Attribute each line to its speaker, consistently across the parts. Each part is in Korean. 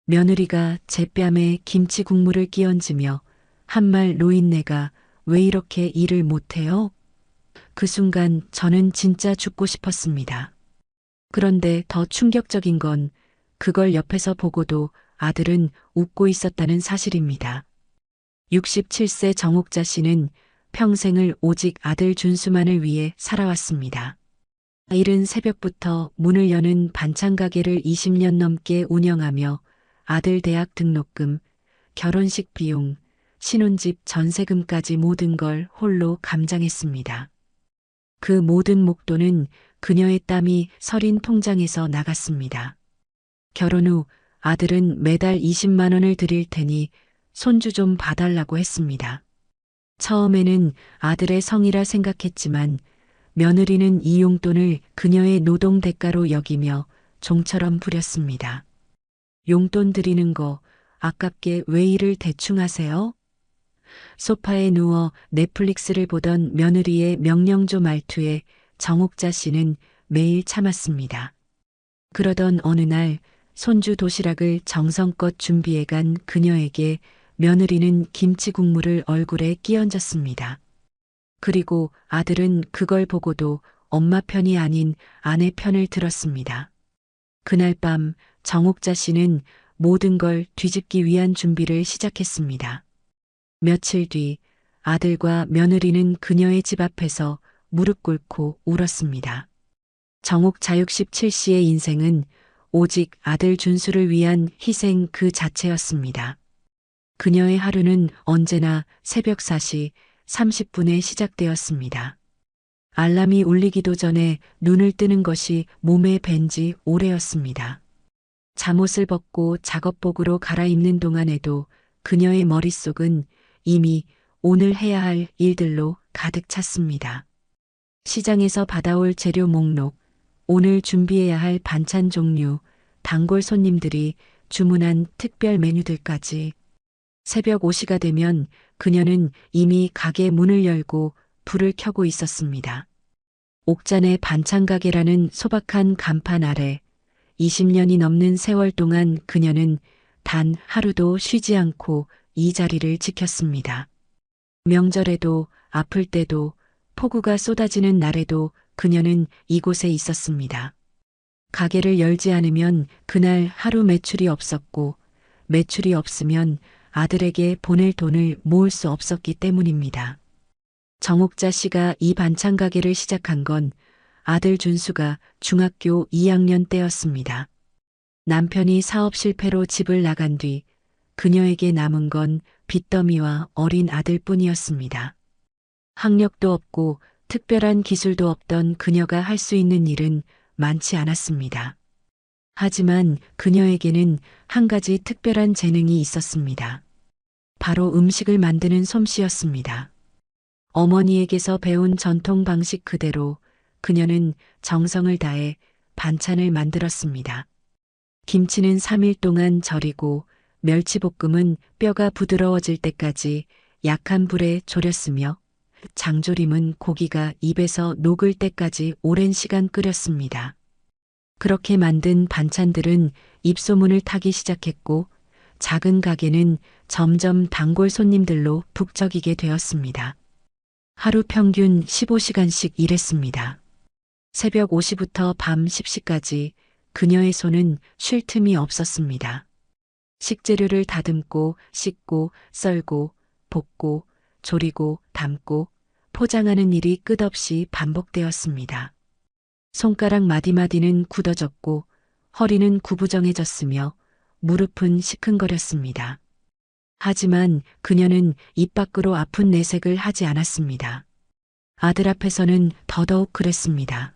Speaker 1: 며느리가 제 뺨에 김치 국물을 끼얹으며 한 말 노인네가 왜 이렇게 일을 못해요? 그 순간 저는 진짜 죽고 싶었습니다. 그런데 더 충격적인 건 그걸 옆에서 보고도 아들은 웃고 있었다는 사실입니다. 67세 정옥자 씨는 평생을 오직 아들 준수만을 위해 살아왔습니다. 이른 새벽부터 문을 여는 반찬 가게를 20년 넘게 운영하며 아들 대학 등록금, 결혼식 비용, 신혼집 전세금까지 모든 걸 홀로 감당했습니다. 그 모든 목돈은 그녀의 땀이 서린 통장에서 나갔습니다. 결혼 후 아들은 매달 20만 원을 드릴 테니 손주 좀 봐달라고 했습니다. 처음에는 아들의 성이라 생각했지만 며느리는 이 용돈을 그녀의 노동 대가로 여기며 종처럼 부렸습니다. 용돈 드리는 거 아깝게 왜 일을 대충 하세요? 소파에 누워 넷플릭스를 보던 며느리의 명령조 말투에 정옥자 씨는 매일 참았습니다. 그러던 어느 날 손주 도시락을 정성껏 준비해 간 그녀에게 며느리는 김치 국물을 얼굴에 끼얹었습니다. 그리고 아들은 그걸 보고도 엄마 편이 아닌 아내 편을 들었습니다. 그날 밤 정옥자 씨는 모든 걸 뒤집기 위한 준비를 시작했습니다. 며칠 뒤 아들과 며느리는 그녀의 집 앞에서 무릎 꿇고 울었습니다. 정옥자 67씨의 인생은 오직 아들 준수를 위한 희생 그 자체였습니다. 그녀의 하루는 언제나 새벽 4시 30분에 시작되었습니다. 알람이 울리기도 전에 눈을 뜨는 것이 몸에 밴지 오래였습니다. 잠옷을 벗고 작업복으로 갈아입는 동안에도 그녀의 머릿속은 이미 오늘 해야 할 일들로 가득 찼습니다. 시장에서 받아올 재료 목록, 오늘 준비해야 할 반찬 종류, 단골 손님들이 주문한 특별 메뉴들까지. 새벽 5시가 되면 그녀는 이미 가게 문을 열고 불을 켜고 있었습니다. 옥잔의 반찬 가게라는 소박한 간판 아래 20년이 넘는 세월 동안 그녀는 단 하루도 쉬지 않고 이 자리를 지켰습니다. 명절에도 아플 때도 폭우가 쏟아지는 날에도 그녀는 이곳에 있었습니다. 가게를 열지 않으면 그날 하루 매출이 없었고 매출이 없으면 아들에게 보낼 돈을 모을 수 없었기 때문입니다. 정옥자 씨가 이 반찬 가게를 시작한 건 아들 준수가 중학교 2학년 때였습니다. 남편이 사업 실패로 집을 나간 뒤 그녀에게 남은 건 빚더미와 어린 아들뿐이었습니다. 학력도 없고 특별한 기술도 없던 그녀가 할 수 있는 일은 많지 않았습니다. 하지만 그녀에게는 한 가지 특별한 재능이 있었습니다. 바로 음식을 만드는 솜씨였습니다. 어머니에게서 배운 전통 방식 그대로 그녀는 정성을 다해 반찬을 만들었습니다. 김치는 3일 동안 절이고 멸치볶음은 뼈가 부드러워질 때까지 약한 불에 졸였으며 장조림은 고기가 입에서 녹을 때까지 오랜 시간 끓였습니다. 그렇게 만든 반찬들은 입소문을 타기 시작했고 작은 가게는 점점 단골 손님들로 북적이게 되었습니다. 하루 평균 15시간씩 일했습니다. 새벽 5시부터 밤 10시까지 그녀의 손은 쉴 틈이 없었습니다. 식재료를 다듬고 씻고 썰고 볶고 조리고 담고 포장하는 일이 끝없이 반복되었습니다. 손가락 마디마디는 굳어졌고 허리는 구부정해졌으며 무릎은 시큰거렸습니다. 하지만 그녀는 입 밖으로 아픈 내색을 하지 않았습니다. 아들 앞에서는 더더욱 그랬습니다.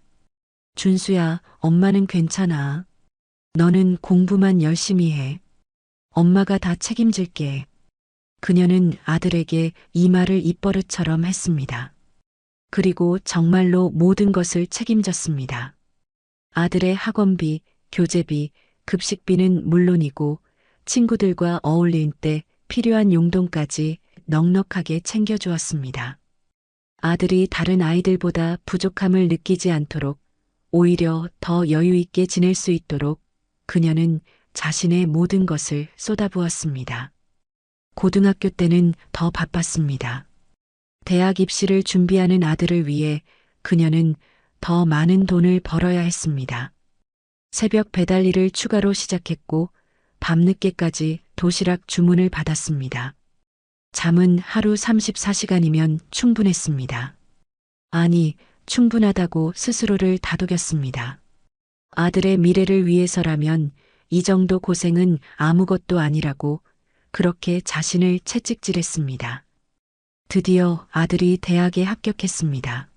Speaker 1: 준수야, 엄마는 괜찮아. 너는 공부만 열심히 해. 엄마가 다 책임질게. 그녀는 아들에게 이 말을 입버릇처럼 했습니다. 그리고 정말로 모든 것을 책임졌습니다. 아들의 학원비, 교재비, 급식비는 물론이고 친구들과 어울릴 때 필요한 용돈까지 넉넉하게 챙겨주었습니다. 아들이 다른 아이들보다 부족함을 느끼지 않도록 오히려 더 여유 있게 지낼 수 있도록 그녀는 자신의 모든 것을 쏟아부었습니다. 고등학교 때는 더 바빴습니다. 대학 입시를 준비하는 아들을 위해 그녀는 더 많은 돈을 벌어야 했습니다. 새벽 배달 일을 추가로 시작했고 밤늦게까지 도시락 주문을 받았습니다. 잠은 하루 34시간이면 충분했습니다. 아니, 충분하다고 스스로를 다독였습니다. 아들의 미래를 위해서라면 이 정도 고생은 아무것도 아니라고 그렇게 자신을 채찍질했습니다. 드디어 아들이 대학에 합격했습니다.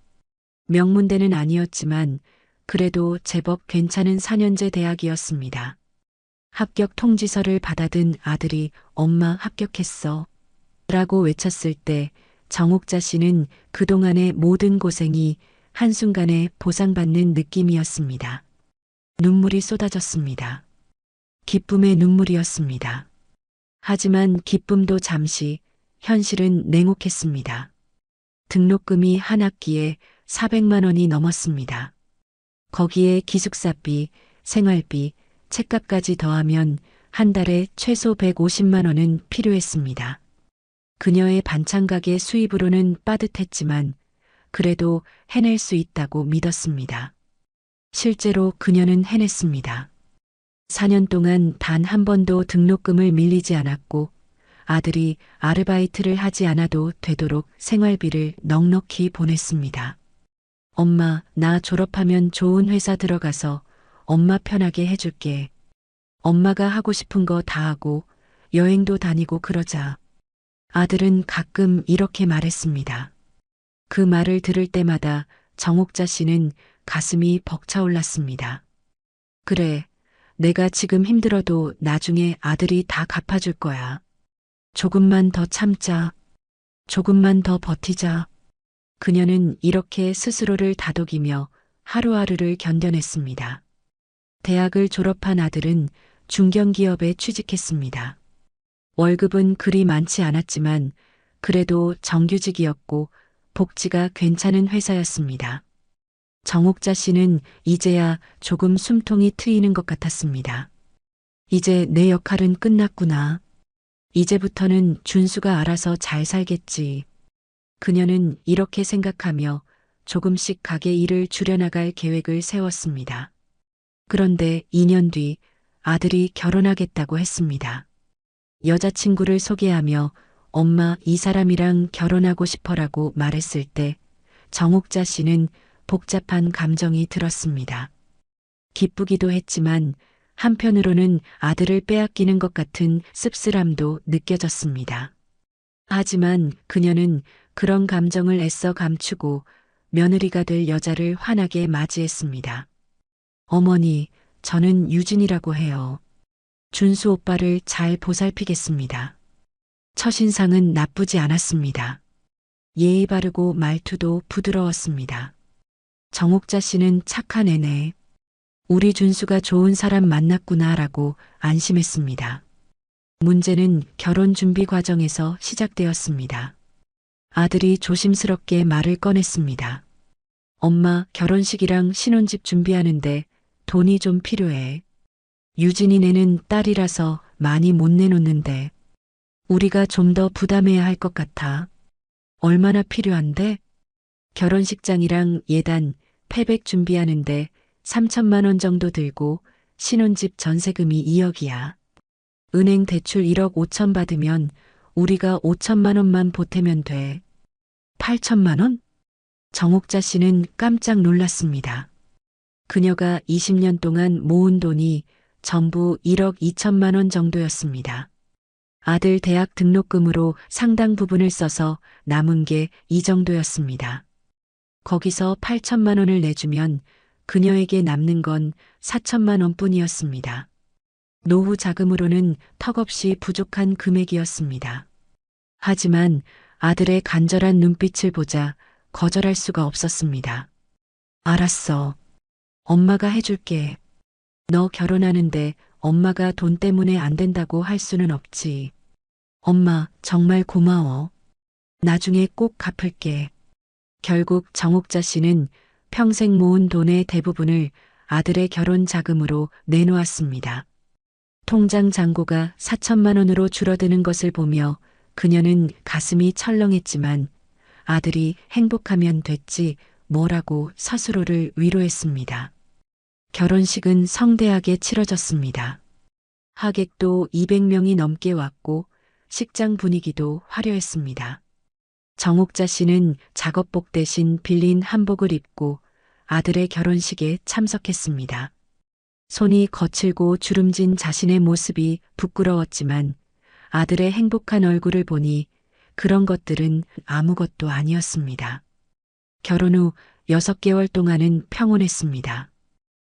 Speaker 1: 명문대는 아니었지만 그래도 제법 괜찮은 4년제 대학이었습니다. 합격 통지서를 받아든 아들이 엄마 합격했어 라고 외쳤을 때 정옥자 씨는 그동안의 모든 고생이 한순간에 보상받는 느낌이었습니다. 눈물이 쏟아졌습니다. 기쁨의 눈물이었습니다. 하지만 기쁨도 잠시, 현실은 냉혹했습니다. 등록금이 한 학기에 400만 원이 넘었습니다. 거기에 기숙사비, 생활비, 책값까지 더하면 한 달에 최소 150만 원은 필요했습니다. 그녀의 반찬 가게 수입으로는 빠듯했지만 그래도 해낼 수 있다고 믿었습니다. 실제로 그녀는 해냈습니다. 4년 동안 단 한 번도 등록금을 밀리지 않았고 아들이 아르바이트를 하지 않아도 되도록 생활비를 넉넉히 보냈습니다. 엄마, 나 졸업하면 좋은 회사 들어가서 엄마 편하게 해줄게. 엄마가 하고 싶은 거 다 하고 여행도 다니고 그러자. 아들은 가끔 이렇게 말했습니다. 그 말을 들을 때마다 정옥자 씨는 가슴이 벅차올랐습니다. 그래, 내가 지금 힘들어도 나중에 아들이 다 갚아줄 거야. 조금만 더 참자. 조금만 더 버티자. 그녀는 이렇게 스스로를 다독이며 하루하루를 견뎌냈습니다. 대학을 졸업한 아들은 중견기업에 취직했습니다. 월급은 그리 많지 않았지만 그래도 정규직이었고 복지가 괜찮은 회사였습니다. 정옥자 씨는 이제야 조금 숨통이 트이는 것 같았습니다. 이제 내 역할은 끝났구나. 이제부터는 준수가 알아서 잘 살겠지. 그녀는 이렇게 생각하며 조금씩 가게 일을 줄여나갈 계획을 세웠습니다. 그런데 2년 뒤 아들이 결혼하겠다고 했습니다. 여자친구를 소개하며 엄마 이 사람이랑 결혼하고 싶어라고 말했을 때 정옥자 씨는 복잡한 감정이 들었습니다. 기쁘기도 했지만 한편으로는 아들을 빼앗기는 것 같은 씁쓸함도 느껴졌습니다. 하지만 그녀는 그런 감정을 애써 감추고 며느리가 될 여자를 환하게 맞이했습니다. 어머니, 저는 유진이라고 해요. 준수 오빠를 잘 보살피겠습니다. 첫인상은 나쁘지 않았습니다. 예의 바르고 말투도 부드러웠습니다. 정옥자 씨는 착한 애네. 우리 준수가 좋은 사람 만났구나라고 안심했습니다. 문제는 결혼 준비 과정에서 시작되었습니다. 아들이 조심스럽게 말을 꺼냈습니다. 엄마, 결혼식이랑 신혼집 준비하는데 돈이 좀 필요해. 유진이네는 딸이라서 많이 못 내놓는데 우리가 좀 더 부담해야 할 것 같아. 얼마나 필요한데? 결혼식장이랑 예단, 패백 준비하는데 3천만 원 정도 들고 신혼집 전세금이 2억이야. 은행 대출 1억 5천 받으면 우리가 5천만 원만 보태면 돼. 8천만 원? 정옥자 씨는 깜짝 놀랐습니다. 그녀가 20년 동안 모은 돈이 전부 1억 2천만 원 정도였습니다. 아들 대학 등록금으로 상당 부분을 써서 남은 게 이 정도였습니다. 거기서 8천만 원을 내주면 그녀에게 남는 건 4천만 원뿐이었습니다. 노후 자금으로는 턱없이 부족한 금액이었습니다. 하지만 아들의 간절한 눈빛을 보자 거절할 수가 없었습니다. 알았어. 엄마가 해줄게. 너 결혼하는데 엄마가 돈 때문에 안 된다고 할 수는 없지. 엄마, 정말 고마워. 나중에 꼭 갚을게. 결국 정옥자 씨는 평생 모은 돈의 대부분을 아들의 결혼 자금으로 내놓았습니다. 통장 잔고가 4천만 원으로 줄어드는 것을 보며 그녀는 가슴이 철렁했지만 아들이 행복하면 됐지 뭐라고 스스로를 위로했습니다. 결혼식은 성대하게 치러졌습니다. 하객도 200명이 넘게 왔고 식장 분위기도 화려했습니다. 정옥자 씨는 작업복 대신 빌린 한복을 입고 아들의 결혼식에 참석했습니다. 손이 거칠고 주름진 자신의 모습이 부끄러웠지만 아들의 행복한 얼굴을 보니 그런 것들은 아무것도 아니었습니다. 결혼 후 6개월 동안은 평온했습니다.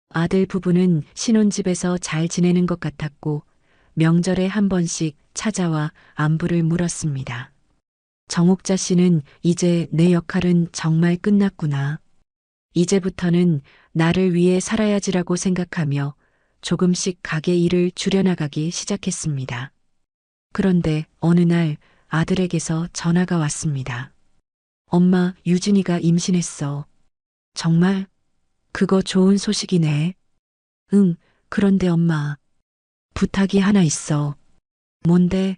Speaker 1: 아들 부부는 신혼집에서 잘 지내는 것 같았고 명절에 한 번씩 찾아와 안부를 물었습니다. 정옥자 씨는 이제 내 역할은 정말 끝났구나. 이제부터는 나를 위해 살아야지라고 생각하며 조금씩 가게 일을 줄여나가기 시작했습니다. 그런데 어느 날 아들에게서 전화가 왔습니다. 엄마, 유진이가 임신했어. 정말? 그거 좋은 소식이네. 응, 그런데 엄마. 부탁이 하나 있어. 뭔데?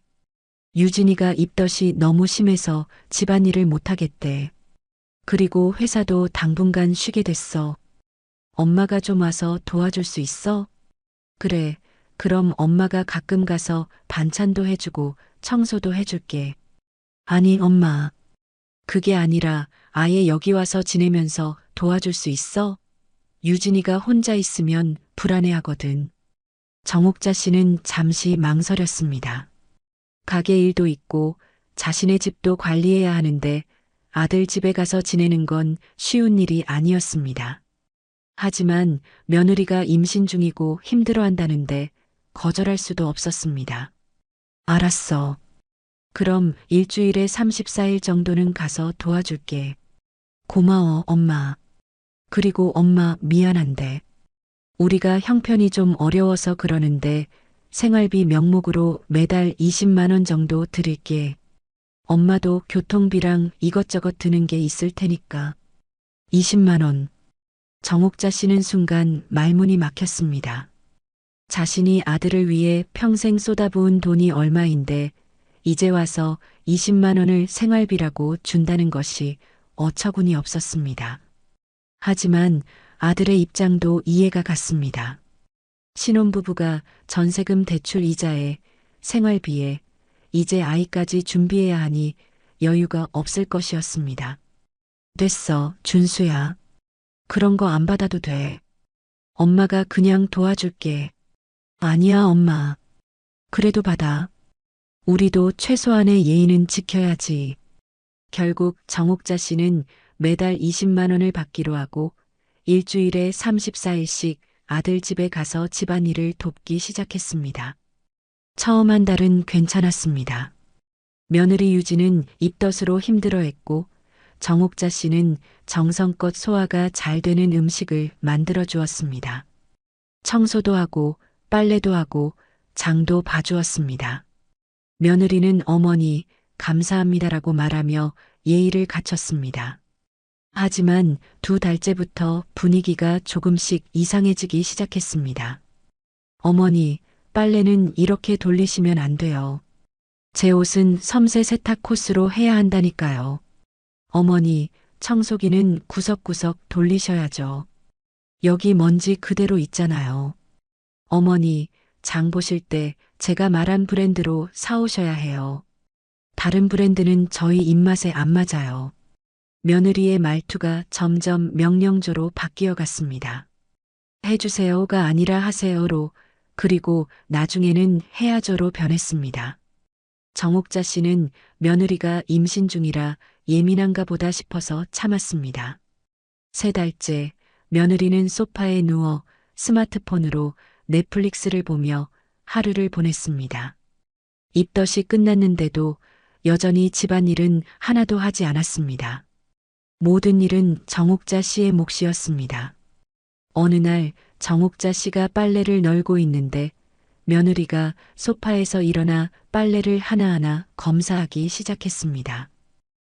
Speaker 1: 유진이가 입덧이 너무 심해서 집안일을 못하겠대. 그리고 회사도 당분간 쉬게 됐어. 엄마가 좀 와서 도와줄 수 있어? 그래, 그럼 엄마가 가끔 가서 반찬도 해주고 청소도 해줄게. 아니, 엄마. 그게 아니라 아예 여기 와서 지내면서 도와줄 수 있어? 유진이가 혼자 있으면 불안해하거든. 정옥자 씨는 잠시 망설였습니다. 가게 일도 있고 자신의 집도 관리해야 하는데 아들 집에 가서 지내는 건 쉬운 일이 아니었습니다. 하지만 며느리가 임신 중이고 힘들어한다는데 거절할 수도 없었습니다. 알았어. 그럼 일주일에 34일 정도는 가서 도와줄게. 고마워, 엄마. 그리고 엄마 미안한데. 우리가 형편이 좀 어려워서 그러는데 생활비 명목으로 매달 20만 원 정도 드릴게. 엄마도 교통비랑 이것저것 드는 게 있을 테니까. 20만 원. 정옥자 씨는 순간 말문이 막혔습니다. 자신이 아들을 위해 평생 쏟아부은 돈이 얼마인데 이제 와서 20만 원을 생활비라고 준다는 것이 어처구니 없었습니다. 하지만 아들의 입장도 이해가 갔습니다. 신혼부부가 전세금 대출 이자에 생활비에 이제 아이까지 준비해야 하니 여유가 없을 것이었습니다. 됐어, 준수야. 그런 거 안 받아도 돼. 엄마가 그냥 도와줄게. 아니야, 엄마. 그래도 받아. 우리도 최소한의 예의는 지켜야지. 결국 정옥자 씨는 매달 20만 원을 받기로 하고 일주일에 34일씩 아들 집에 가서 집안일을 돕기 시작했습니다. 처음 한 달은 괜찮았습니다. 며느리 유진은 입덧으로 힘들어했고 정옥자 씨는 정성껏 소화가 잘 되는 음식을 만들어 주었습니다. 청소도 하고 빨래도 하고 장도 봐주었습니다. 며느리는 어머니 감사합니다라고 말하며 예의를 갖췄습니다. 하지만 2달째부터 분위기가 조금씩 이상해지기 시작했습니다. 어머니, 빨래는 이렇게 돌리시면 안 돼요. 제 옷은 섬세 세탁 코스로 해야 한다니까요. 어머니, 청소기는 구석구석 돌리셔야죠. 여기 먼지 그대로 있잖아요. 어머니, 장 보실 때 제가 말한 브랜드로 사오셔야 해요. 다른 브랜드는 저희 입맛에 안 맞아요. 며느리의 말투가 점점 명령조로 바뀌어 갔습니다. 해주세요가 아니라 하세요로 그리고 나중에는 해야죠로 변했습니다. 정옥자 씨는 며느리가 임신 중이라 예민한가 보다 싶어서 참았습니다. 3달째 며느리는 소파에 누워 스마트폰으로 넷플릭스를 보며 하루를 보냈습니다. 입덧이 끝났는데도 여전히 집안일은 하나도 하지 않았습니다. 모든 일은 정옥자 씨의 몫이었습니다. 어느 날 정옥자 씨가 빨래를 널고 있는데 며느리가 소파에서 일어나 빨래를 하나하나 검사하기 시작했습니다.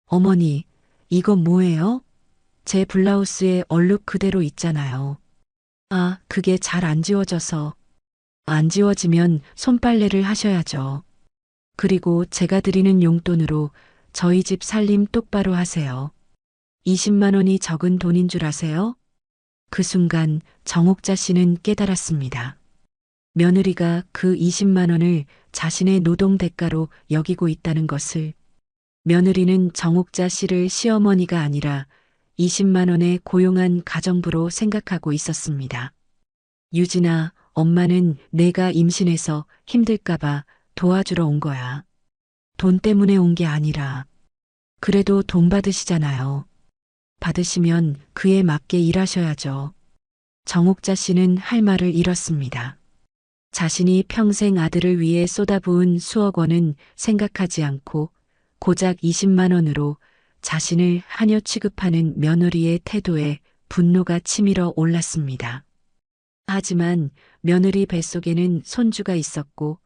Speaker 1: 어머니, 이거 뭐예요? 제 블라우스에 얼룩 그대로 있잖아요. 아, 그게 잘 안 지워져서. 안 지워지면 손빨래를 하셔야죠. 그리고 제가 드리는 용돈으로 저희 집 살림 똑바로 하세요. 20만 원이 적은 돈인 줄 아세요? 그 순간 정옥자 씨는 깨달았습니다. 며느리가 그 20만 원을 자신의 노동 대가로 여기고 있다는 것을. 며느리는 정옥자 씨를 시어머니가 아니라 20만 원의 고용한 가정부로 생각하고 있었습니다. 유진아, 엄마는 내가 임신해서 힘들까봐 도와주러 온 거야. 돈 때문에 온 게 아니라. 그래도 돈 받으시잖아요. 받으시면 그에 맞게 일하셔야죠. 정옥자 씨는 할 말을 잃었습니다. 자신이 평생 아들을 위해 쏟아부은 수억 원은 생각하지 않고 고작 20만 원으로 자신을 하녀 취급하는 며느리의 태도에 분노가 치밀어 올랐습니다. 하지만 며느리 뱃속에는 손주가 있었고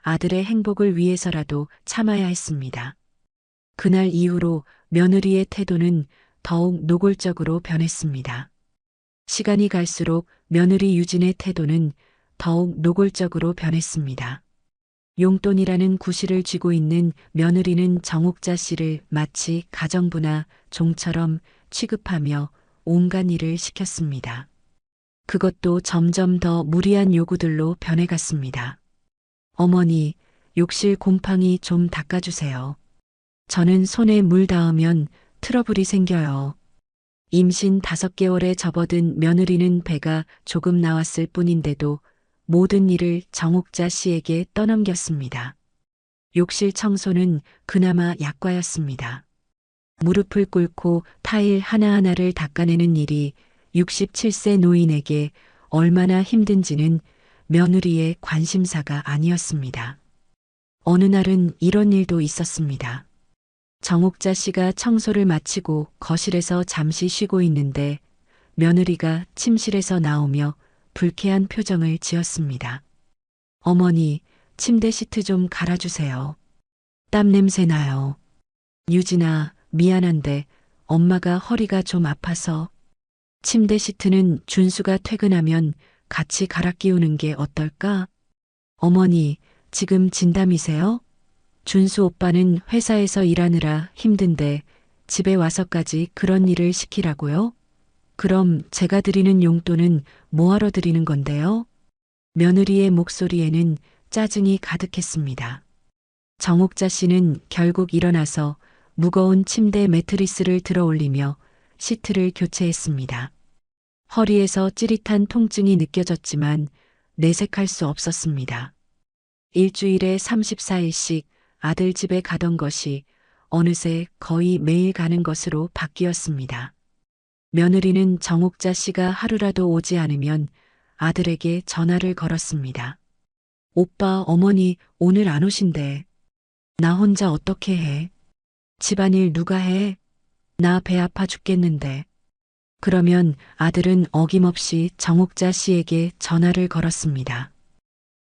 Speaker 1: 아들의 행복을 위해서라도 참아야 했습니다. 그날 이후로 며느리의 태도는 더욱 노골적으로 변했습니다. 시간이 갈수록 며느리 유진의 태도는 더욱 노골적으로 변했습니다. 용돈이라는 구실을 쥐고 있는 며느리는 정옥자 씨를 마치 가정부나 종처럼 취급하며 온갖 일을 시켰습니다. 그것도 점점 더 무리한 요구들로 변해갔습니다. 어머니, 욕실 곰팡이 좀 닦아주세요. 저는 손에 물 닿으면 트러블이 생겨요. 임신 5개월에 접어든 며느리는 배가 조금 나왔을 뿐인데도 모든 일을 정옥자 씨에게 떠넘겼습니다. 욕실 청소는 그나마 약과였습니다. 무릎을 꿇고 타일 하나하나를 닦아내는 일이 67세 노인에게 얼마나 힘든지는 며느리의 관심사가 아니었습니다. 어느 날은 이런 일도 있었습니다. 정옥자 씨가 청소를 마치고 거실에서 잠시 쉬고 있는데 며느리가 침실에서 나오며 불쾌한 표정을 지었습니다. 어머니, 침대 시트 좀 갈아주세요. 땀 냄새 나요. 유진아, 미안한데 엄마가 허리가 좀 아파서. 침대 시트는 준수가 퇴근하면 같이 갈아 끼우는 게 어떨까? 어머니, 지금 진담이세요? 준수 오빠는 회사에서 일하느라 힘든데 집에 와서까지 그런 일을 시키라고요? 그럼 제가 드리는 용돈은 뭐하러 드리는 건데요? 며느리의 목소리에는 짜증이 가득했습니다. 정옥자 씨는 결국 일어나서 무거운 침대 매트리스를 들어 올리며 시트를 교체했습니다. 허리에서 찌릿한 통증이 느껴졌지만 내색할 수 없었습니다. 일주일에 34일씩 아들 집에 가던 것이 어느새 거의 매일 가는 것으로 바뀌었습니다. 며느리는 정옥자 씨가 하루라도 오지 않으면 아들에게 전화를 걸었습니다. 오빠, 어머니 오늘 안 오신대. 나 혼자 어떻게 해? 집안일 누가 해? 나 배 아파 죽겠는데. 그러면 아들은 어김없이 정옥자 씨에게 전화를 걸었습니다.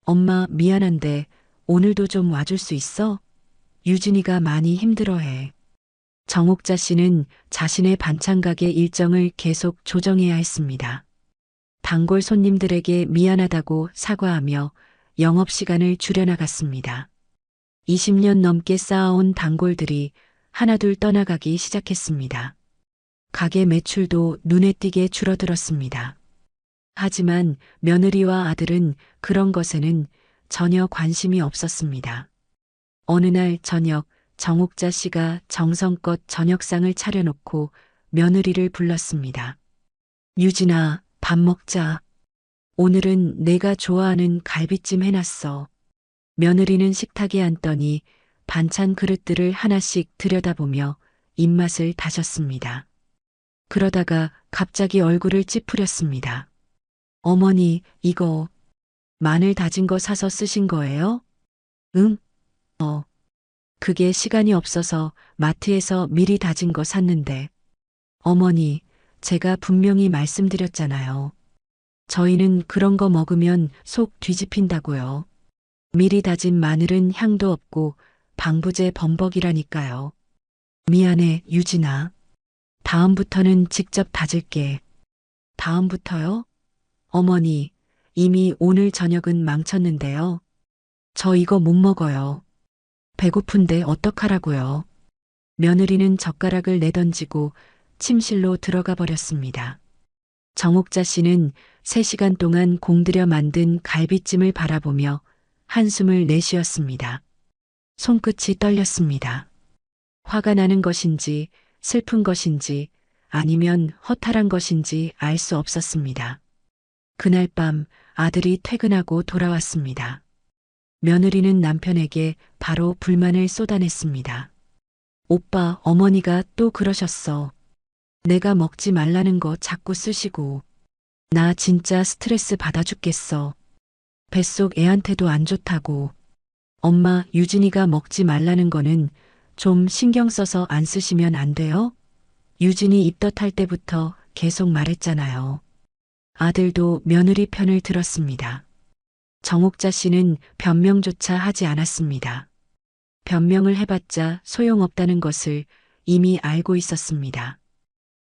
Speaker 1: 엄마, 미안한데 오늘도 좀 와줄 수 있어? 유진이가 많이 힘들어해. 정옥자 씨는 자신의 반찬 가게 일정을 계속 조정해야 했습니다. 단골 손님들에게 미안하다고 사과하며 영업시간을 줄여나갔습니다. 20년 넘게 쌓아온 단골들이 하나둘 떠나가기 시작했습니다. 가게 매출도 눈에 띄게 줄어들었습니다. 하지만 며느리와 아들은 그런 것에는 전혀 관심이 없었습니다. 어느 날 저녁 정옥자 씨가 정성껏 저녁상을 차려놓고 며느리를 불렀습니다. 유진아, 밥 먹자. 오늘은 내가 좋아하는 갈비찜 해놨어. 며느리는 식탁에 앉더니 반찬 그릇들을 하나씩 들여다보며 입맛을 다졌습니다. 그러다가 갑자기 얼굴을 찌푸렸습니다. 어머니, 이거 마늘 다진 거 사서 쓰신 거예요? 응? 그게 시간이 없어서 마트에서 미리 다진 거 샀는데. 어머니, 제가 분명히 말씀드렸잖아요. 저희는 그런 거 먹으면 속 뒤집힌다고요. 미리 다진 마늘은 향도 없고 방부제 범벅이라니까요. 미안해, 유진아. 다음부터는 직접 다질게. 다음부터요? 어머니, 이미 오늘 저녁은 망쳤는데요. 저 이거 못 먹어요. 배고픈데 어떡하라고요. 며느리는 젓가락을 내던지고 침실로 들어가 버렸습니다. 정옥자 씨는 3시간 동안 공들여 만든 갈비찜을 바라보며 한숨을 내쉬었습니다. 손끝이 떨렸습니다. 화가 나는 것인지 슬픈 것인지 아니면 허탈한 것인지 알 수 없었습니다. 그날 밤 아들이 퇴근하고 돌아왔습니다. 며느리는 남편에게 바로 불만을 쏟아냈습니다. 오빠, 어머니가 또 그러셨어. 내가 먹지 말라는 거 자꾸 쓰시고. 나 진짜 스트레스 받아 죽겠어. 뱃속 애한테도 안 좋다고. 엄마, 유진이가 먹지 말라는 거는 좀 신경 써서 안 쓰시면 안 돼요? 유진이 입덧할 때부터 계속 말했잖아요. 아들도 며느리 편을 들었습니다. 정옥자 씨는 변명조차 하지 않았습니다. 변명을 해봤자 소용없다는 것을 이미 알고 있었습니다.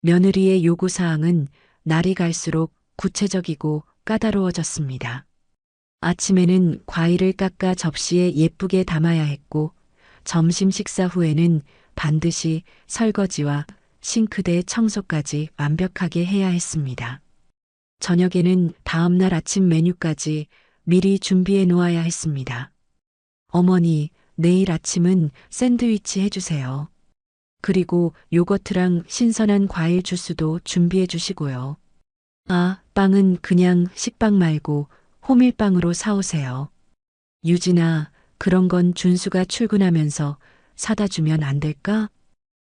Speaker 1: 며느리의 요구사항은 날이 갈수록 구체적이고 까다로워졌습니다. 아침에는 과일을 깎아 접시에 예쁘게 담아야 했고, 점심 식사 후에는 반드시 설거지와 싱크대 청소까지 완벽하게 해야 했습니다. 저녁에는 다음날 아침 메뉴까지 미리 준비해 놓아야 했습니다. 어머니, 내일 아침은 샌드위치 해주세요. 그리고 요거트랑 신선한 과일 주스도 준비해 주시고요. 아, 빵은 그냥 식빵 말고 호밀빵으로 사오세요. 유진아, 그런 건 준수가 출근하면서 사다 주면 안 될까?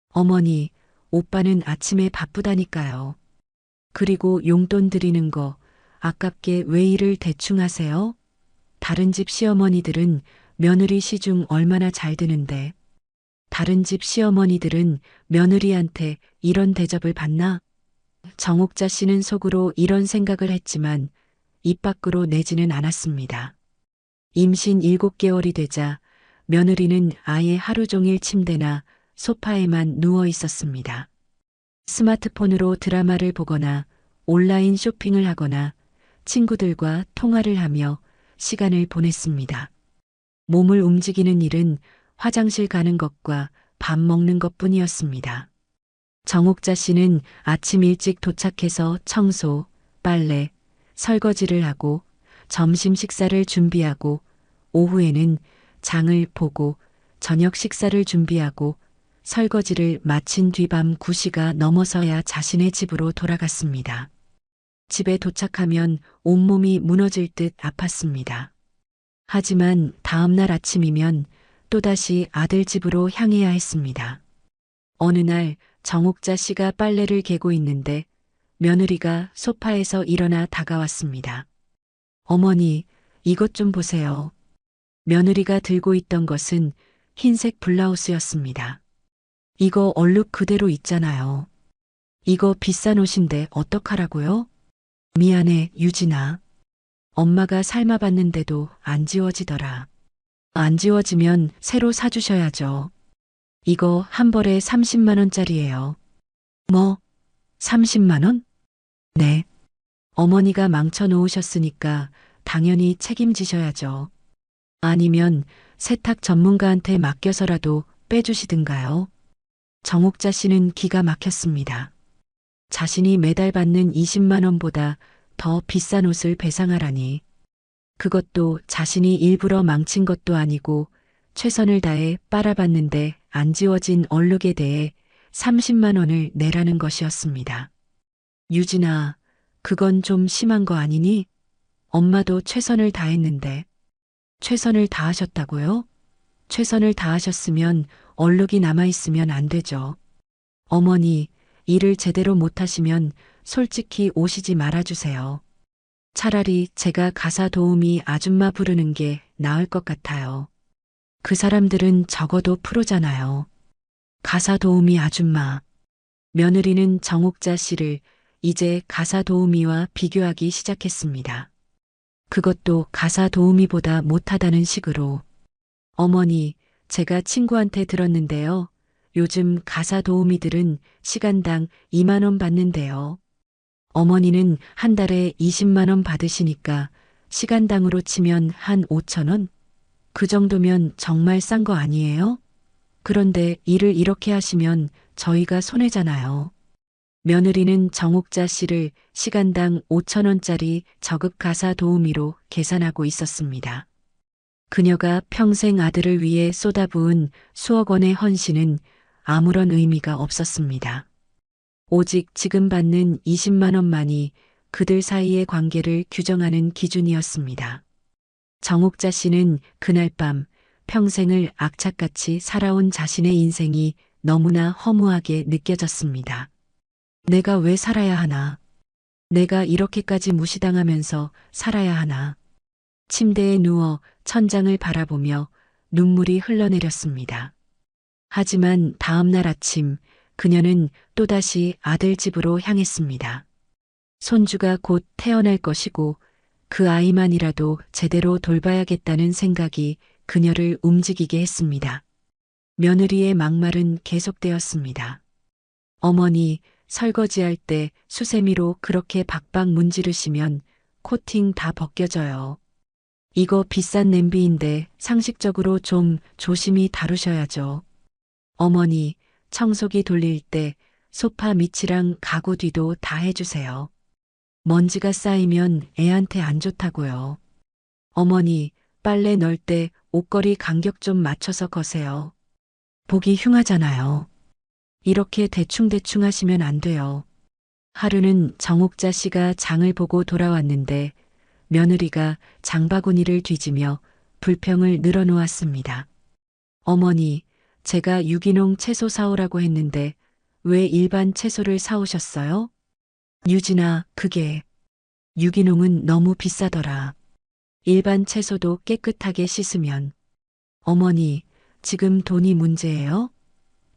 Speaker 1: 어머니, 오빠는 아침에 바쁘다니까요. 그리고 용돈 드리는 거 아깝게 왜 일을 대충 하세요? 다른 집 시어머니들은 며느리 시중 얼마나 잘 드는데 다른 집 시어머니들은 며느리한테 이런 대접을 받나? 정옥자 씨는 속으로 이런 생각을 했지만 입 밖으로 내지는 않았습니다. 임신 7개월이 되자 며느리는 아예 하루 종일 침대나 소파에만 누워 있었습니다. 스마트폰으로 드라마를 보거나 온라인 쇼핑을 하거나 친구들과 통화를 하며 시간을 보냈습니다. 몸을 움직이는 일은 화장실 가는 것과 밥 먹는 것뿐이었습니다. 정옥자 씨는 아침 일찍 도착해서 청소, 빨래, 설거지를 하고 점심 식사를 준비하고 오후에는 장을 보고 저녁 식사를 준비하고 설거지를 마친 뒤 밤 9시가 넘어서야 자신의 집으로 돌아갔습니다. 집에 도착하면 온몸이 무너질 듯 아팠습니다. 하지만 다음날 아침이면 또다시 아들 집으로 향해야 했습니다. 어느 날 정옥자 씨가 빨래를 개고 있는데 며느리가 소파에서 일어나 다가왔습니다. 어머니, 이것 좀 보세요. 며느리가 들고 있던 것은 흰색 블라우스였습니다. 이거 얼룩 그대로 있잖아요. 이거 비싼 옷인데 어떡하라고요? 미안해, 유진아. 엄마가 삶아봤는데도 안 지워지더라. 안 지워지면 새로 사주셔야죠. 이거 한 벌에 30만 원짜리예요. 뭐? 30만 원? 네. 어머니가 망쳐놓으셨으니까 당연히 책임지셔야죠. 아니면 세탁 전문가한테 맡겨서라도 빼주시든가요. 정옥자 씨는 기가 막혔습니다. 자신이 매달 받는 20만 원보다 더 비싼 옷을 배상하라니. 그것도 자신이 일부러 망친 것도 아니고 최선을 다해 빨아봤는데 안 지워진 얼룩에 대해 30만 원을 내라는 것이었습니다. 유진아, 그건 좀 심한 거 아니니? 엄마도 최선을 다했는데. 최선을 다하셨다고요? 최선을 다하셨으면 얼룩이 남아있으면 안 되죠. 어머니, 일을 제대로 못하시면 솔직히 오시지 말아주세요. 차라리 제가 가사 도우미 아줌마 부르는 게 나을 것 같아요. 그 사람들은 적어도 프로잖아요. 가사 도우미 아줌마. 며느리는 정옥자 씨를 이제 가사 도우미와 비교하기 시작했습니다. 그것도 가사 도우미보다 못하다는 식으로. 어머니, 제가 친구한테 들었는데요. 요즘 가사 도우미들은 시간당 2만 원 받는데요. 어머니는 한 달에 20만 원 받으시니까 시간당으로 치면 한 5천 원? 그 정도면 정말 싼 거 아니에요? 그런데 일을 이렇게 하시면 저희가 손해잖아요. 며느리는 정옥자 씨를 시간당 5천 원짜리 저급 가사 도우미로 계산하고 있었습니다. 그녀가 평생 아들을 위해 쏟아부은 수억 원의 헌신은 아무런 의미가 없었습니다. 오직 지금 받는 20만 원만이 그들 사이의 관계를 규정하는 기준이었습니다. 정옥자 씨는 그날 밤 평생을 악착같이 살아온 자신의 인생이 너무나 허무하게 느껴졌습니다. 내가 왜 살아야 하나? 내가 이렇게까지 무시당하면서 살아야 하나? 침대에 누워 천장을 바라보며 눈물이 흘러내렸습니다. 하지만 다음 날 아침 그녀는 또다시 아들 집으로 향했습니다. 손주가 곧 태어날 것이고 그 아이만이라도 제대로 돌봐야겠다는 생각이 그녀를 움직이게 했습니다. 며느리의 막말은 계속되었습니다. 어머니, 설거지할 때 수세미로 그렇게 박박 문지르시면 코팅 다 벗겨져요. 이거 비싼 냄비인데 상식적으로 좀 조심히 다루셔야죠. 어머니, 청소기 돌릴 때 소파 밑이랑 가구 뒤도 다 해주세요. 먼지가 쌓이면 애한테 안 좋다고요. 어머니, 빨래 넣을 때 옷걸이 간격 좀 맞춰서 거세요. 보기 흉하잖아요. 이렇게 대충대충 하시면 안 돼요. 하루는 정옥자 씨가 장을 보고 돌아왔는데 며느리가 장바구니를 뒤지며 불평을 늘어놓았습니다. 어머니, 제가 유기농 채소 사오라고 했는데 왜 일반 채소를 사오셨어요? 유진아, 그게 유기농은 너무 비싸더라. 일반 채소도 깨끗하게 씻으면. 어머니, 지금 돈이 문제예요?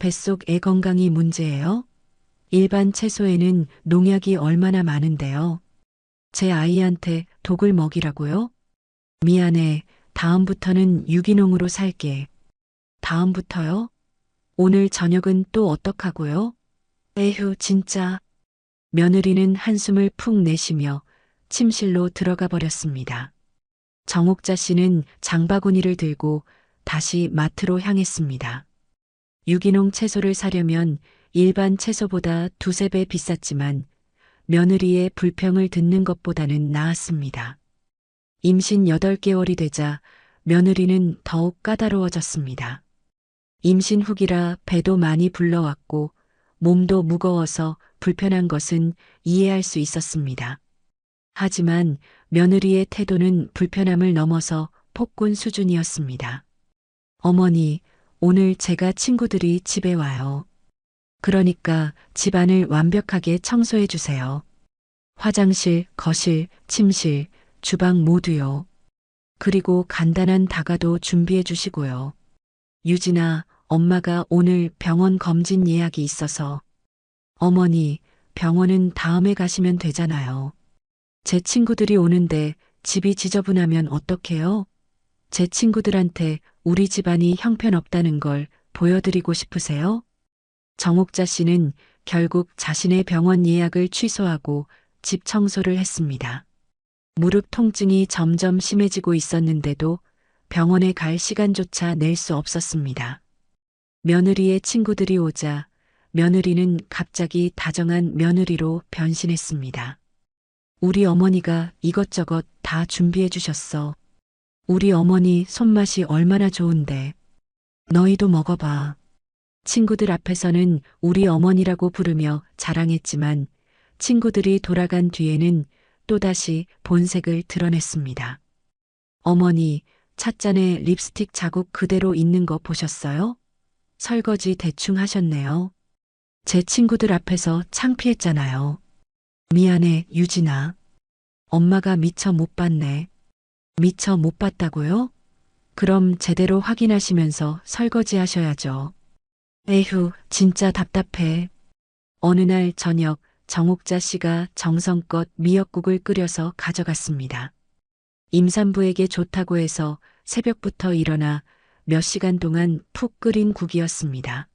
Speaker 1: 뱃속 애 건강이 문제예요? 일반 채소에는 농약이 얼마나 많은데요. 제 아이한테 독을 먹이라고요? 미안해. 다음부터는 유기농으로 살게. 다음부터요? 오늘 저녁은 또 어떡하고요? 에휴, 진짜. 며느리는 한숨을 푹 내쉬며 침실로 들어가 버렸습니다. 정옥자 씨는 장바구니를 들고 다시 마트로 향했습니다. 유기농 채소를 사려면 일반 채소보다 두세 배 비쌌지만 며느리의 불평을 듣는 것보다는 나았습니다. 임신 8개월이 되자 며느리는 더욱 까다로워졌습니다. 임신 후기라 배도 많이 불러왔고 몸도 무거워서 불편한 것은 이해할 수 있었습니다. 하지만 며느리의 태도는 불편함을 넘어서 폭군 수준이었습니다. 어머니, 오늘 제가 친구들이 집에 와요. 그러니까 집안을 완벽하게 청소해 주세요. 화장실, 거실, 침실, 주방 모두요. 그리고 간단한 다가도 준비해 주시고요. 유진아, 엄마가 오늘 병원 검진 예약이 있어서. 어머니, 병원은 다음에 가시면 되잖아요. 제 친구들이 오는데 집이 지저분하면 어떡해요? 제 친구들한테 우리 집안이 형편없다는 걸 보여드리고 싶으세요? 정옥자 씨는 결국 자신의 병원 예약을 취소하고 집 청소를 했습니다. 무릎 통증이 점점 심해지고 있었는데도 병원에 갈 시간조차 낼 수 없었습니다. 며느리의 친구들이 오자 며느리는 갑자기 다정한 며느리로 변신했습니다. 우리 어머니가 이것저것 다 준비해 주셨어. 우리 어머니 손맛이 얼마나 좋은데. 너희도 먹어봐. 친구들 앞에서는 우리 어머니라고 부르며 자랑했지만 친구들이 돌아간 뒤에는 또다시 본색을 드러냈습니다. 어머니, 찻잔에 립스틱 자국 그대로 있는 거 보셨어요? 설거지 대충 하셨네요. 제 친구들 앞에서 창피했잖아요. 미안해, 유진아. 엄마가 미처 못 봤네. 미처 못 봤다고요? 그럼 제대로 확인하시면서 설거지 하셔야죠. 에휴, 진짜 답답해. 어느 날 저녁 정옥자 씨가 정성껏 미역국을 끓여서 가져갔습니다. 임산부에게 좋다고 해서 새벽부터 일어나 몇 시간 동안 푹 끓인 국이었습니다.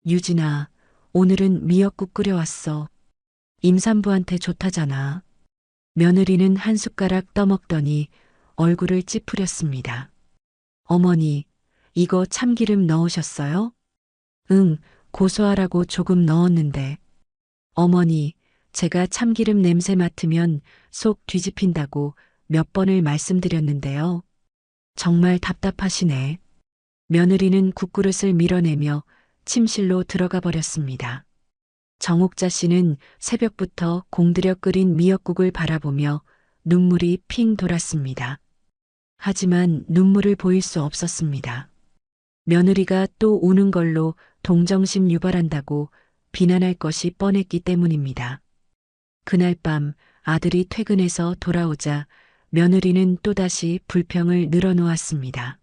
Speaker 1: 유진아, 오늘은 미역국 끓여왔어. 임산부한테 좋다잖아. 며느리는 한 숟가락 떠먹더니 얼굴을 찌푸렸습니다. 어머니, 이거 참기름 넣으셨어요? 응, 고소하라고 조금 넣었는데. 어머니, 제가 참기름 냄새 맡으면 속 뒤집힌다고 몇 번을 말씀드렸는데요. 정말 답답하시네. 며느리는 국그릇을 밀어내며 침실로 들어가 버렸습니다. 정옥자 씨는 새벽부터 공들여 끓인 미역국을 바라보며 눈물이 핑 돌았습니다. 하지만 눈물을 보일 수 없었습니다. 며느리가 또 우는 걸로 동정심 유발한다고 비난할 것이 뻔했기 때문입니다. 그날 밤 아들이 퇴근해서 돌아오자 며느리는 또다시 불평을 늘어놓았습니다.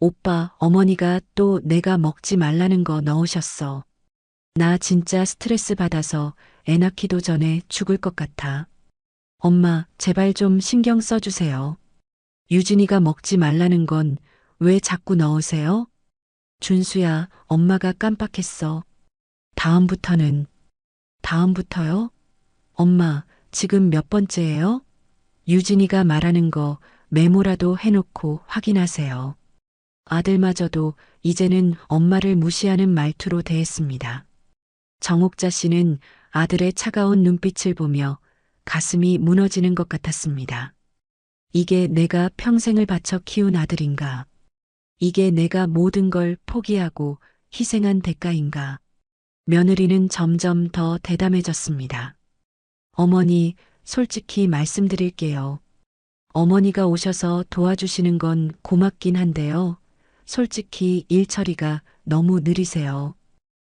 Speaker 1: 오빠, 어머니가 또 내가 먹지 말라는 거 넣으셨어. 나 진짜 스트레스 받아서 애 낳기도 전에 죽을 것 같아. 엄마, 제발 좀 신경 써주세요. 유진이가 먹지 말라는 건 왜 자꾸 넣으세요? 준수야, 엄마가 깜빡했어. 다음부터요? 엄마, 지금 몇 번째예요? 유진이가 말하는 거 메모라도 해놓고 확인하세요. 아들마저도 이제는 엄마를 무시하는 말투로 대했습니다. 정옥자 씨는 아들의 차가운 눈빛을 보며 가슴이 무너지는 것 같았습니다. 이게 내가 평생을 바쳐 키운 아들인가? 이게 내가 모든 걸 포기하고 희생한 대가인가? 며느리는 점점 더 대담해졌습니다. 어머니, 솔직히 말씀드릴게요. 어머니가 오셔서 도와주시는 건 고맙긴 한데요. 솔직히 일 처리가 너무 느리세요.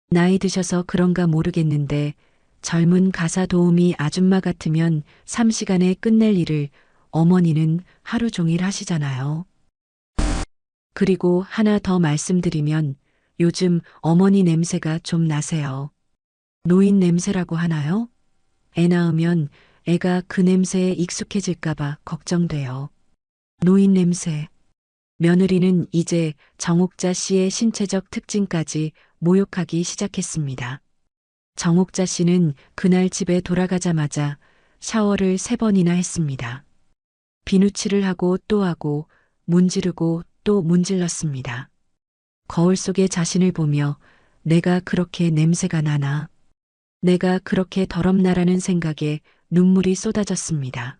Speaker 1: 나이 드셔서 그런가 모르겠는데 젊은 가사 도우미 아줌마 같으면 3시간에 끝낼 일을 어머니는 하루 종일 하시잖아요. 그리고 하나 더 말씀드리면 요즘 어머니 냄새가 좀 나세요. 노인 냄새라고 하나요? 애 낳으면 애가 그 냄새에 익숙해질까봐 걱정돼요. 노인 냄새. 며느리는 이제 정옥자 씨의 신체적 특징까지 모욕하기 시작했습니다. 정옥자 씨는 그날 집에 돌아가자마자 샤워를 3번이나 했습니다. 비누칠을 하고 또 하고 문지르고 또 문질렀습니다. 거울 속의 자신을 보며 내가 그렇게 냄새가 나나, 내가 그렇게 더럽나라는 생각에 눈물이 쏟아졌습니다.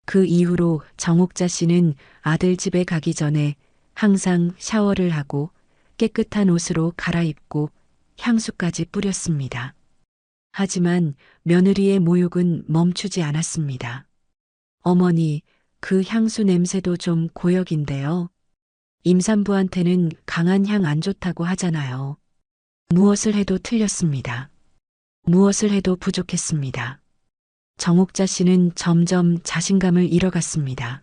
Speaker 1: 그 이후로 정옥자 씨는 아들 집에 가기 전에 항상 샤워를 하고 깨끗한 옷으로 갈아입고 향수까지 뿌렸습니다. 하지만 며느리의 모욕은 멈추지 않았습니다. 어머니, 그 향수 냄새도 좀 고역인데요. 임산부한테는 강한 향 안 좋다고 하잖아요. 무엇을 해도 틀렸습니다. 무엇을 해도 부족했습니다. 정옥자 씨는 점점 자신감을 잃어갔습니다.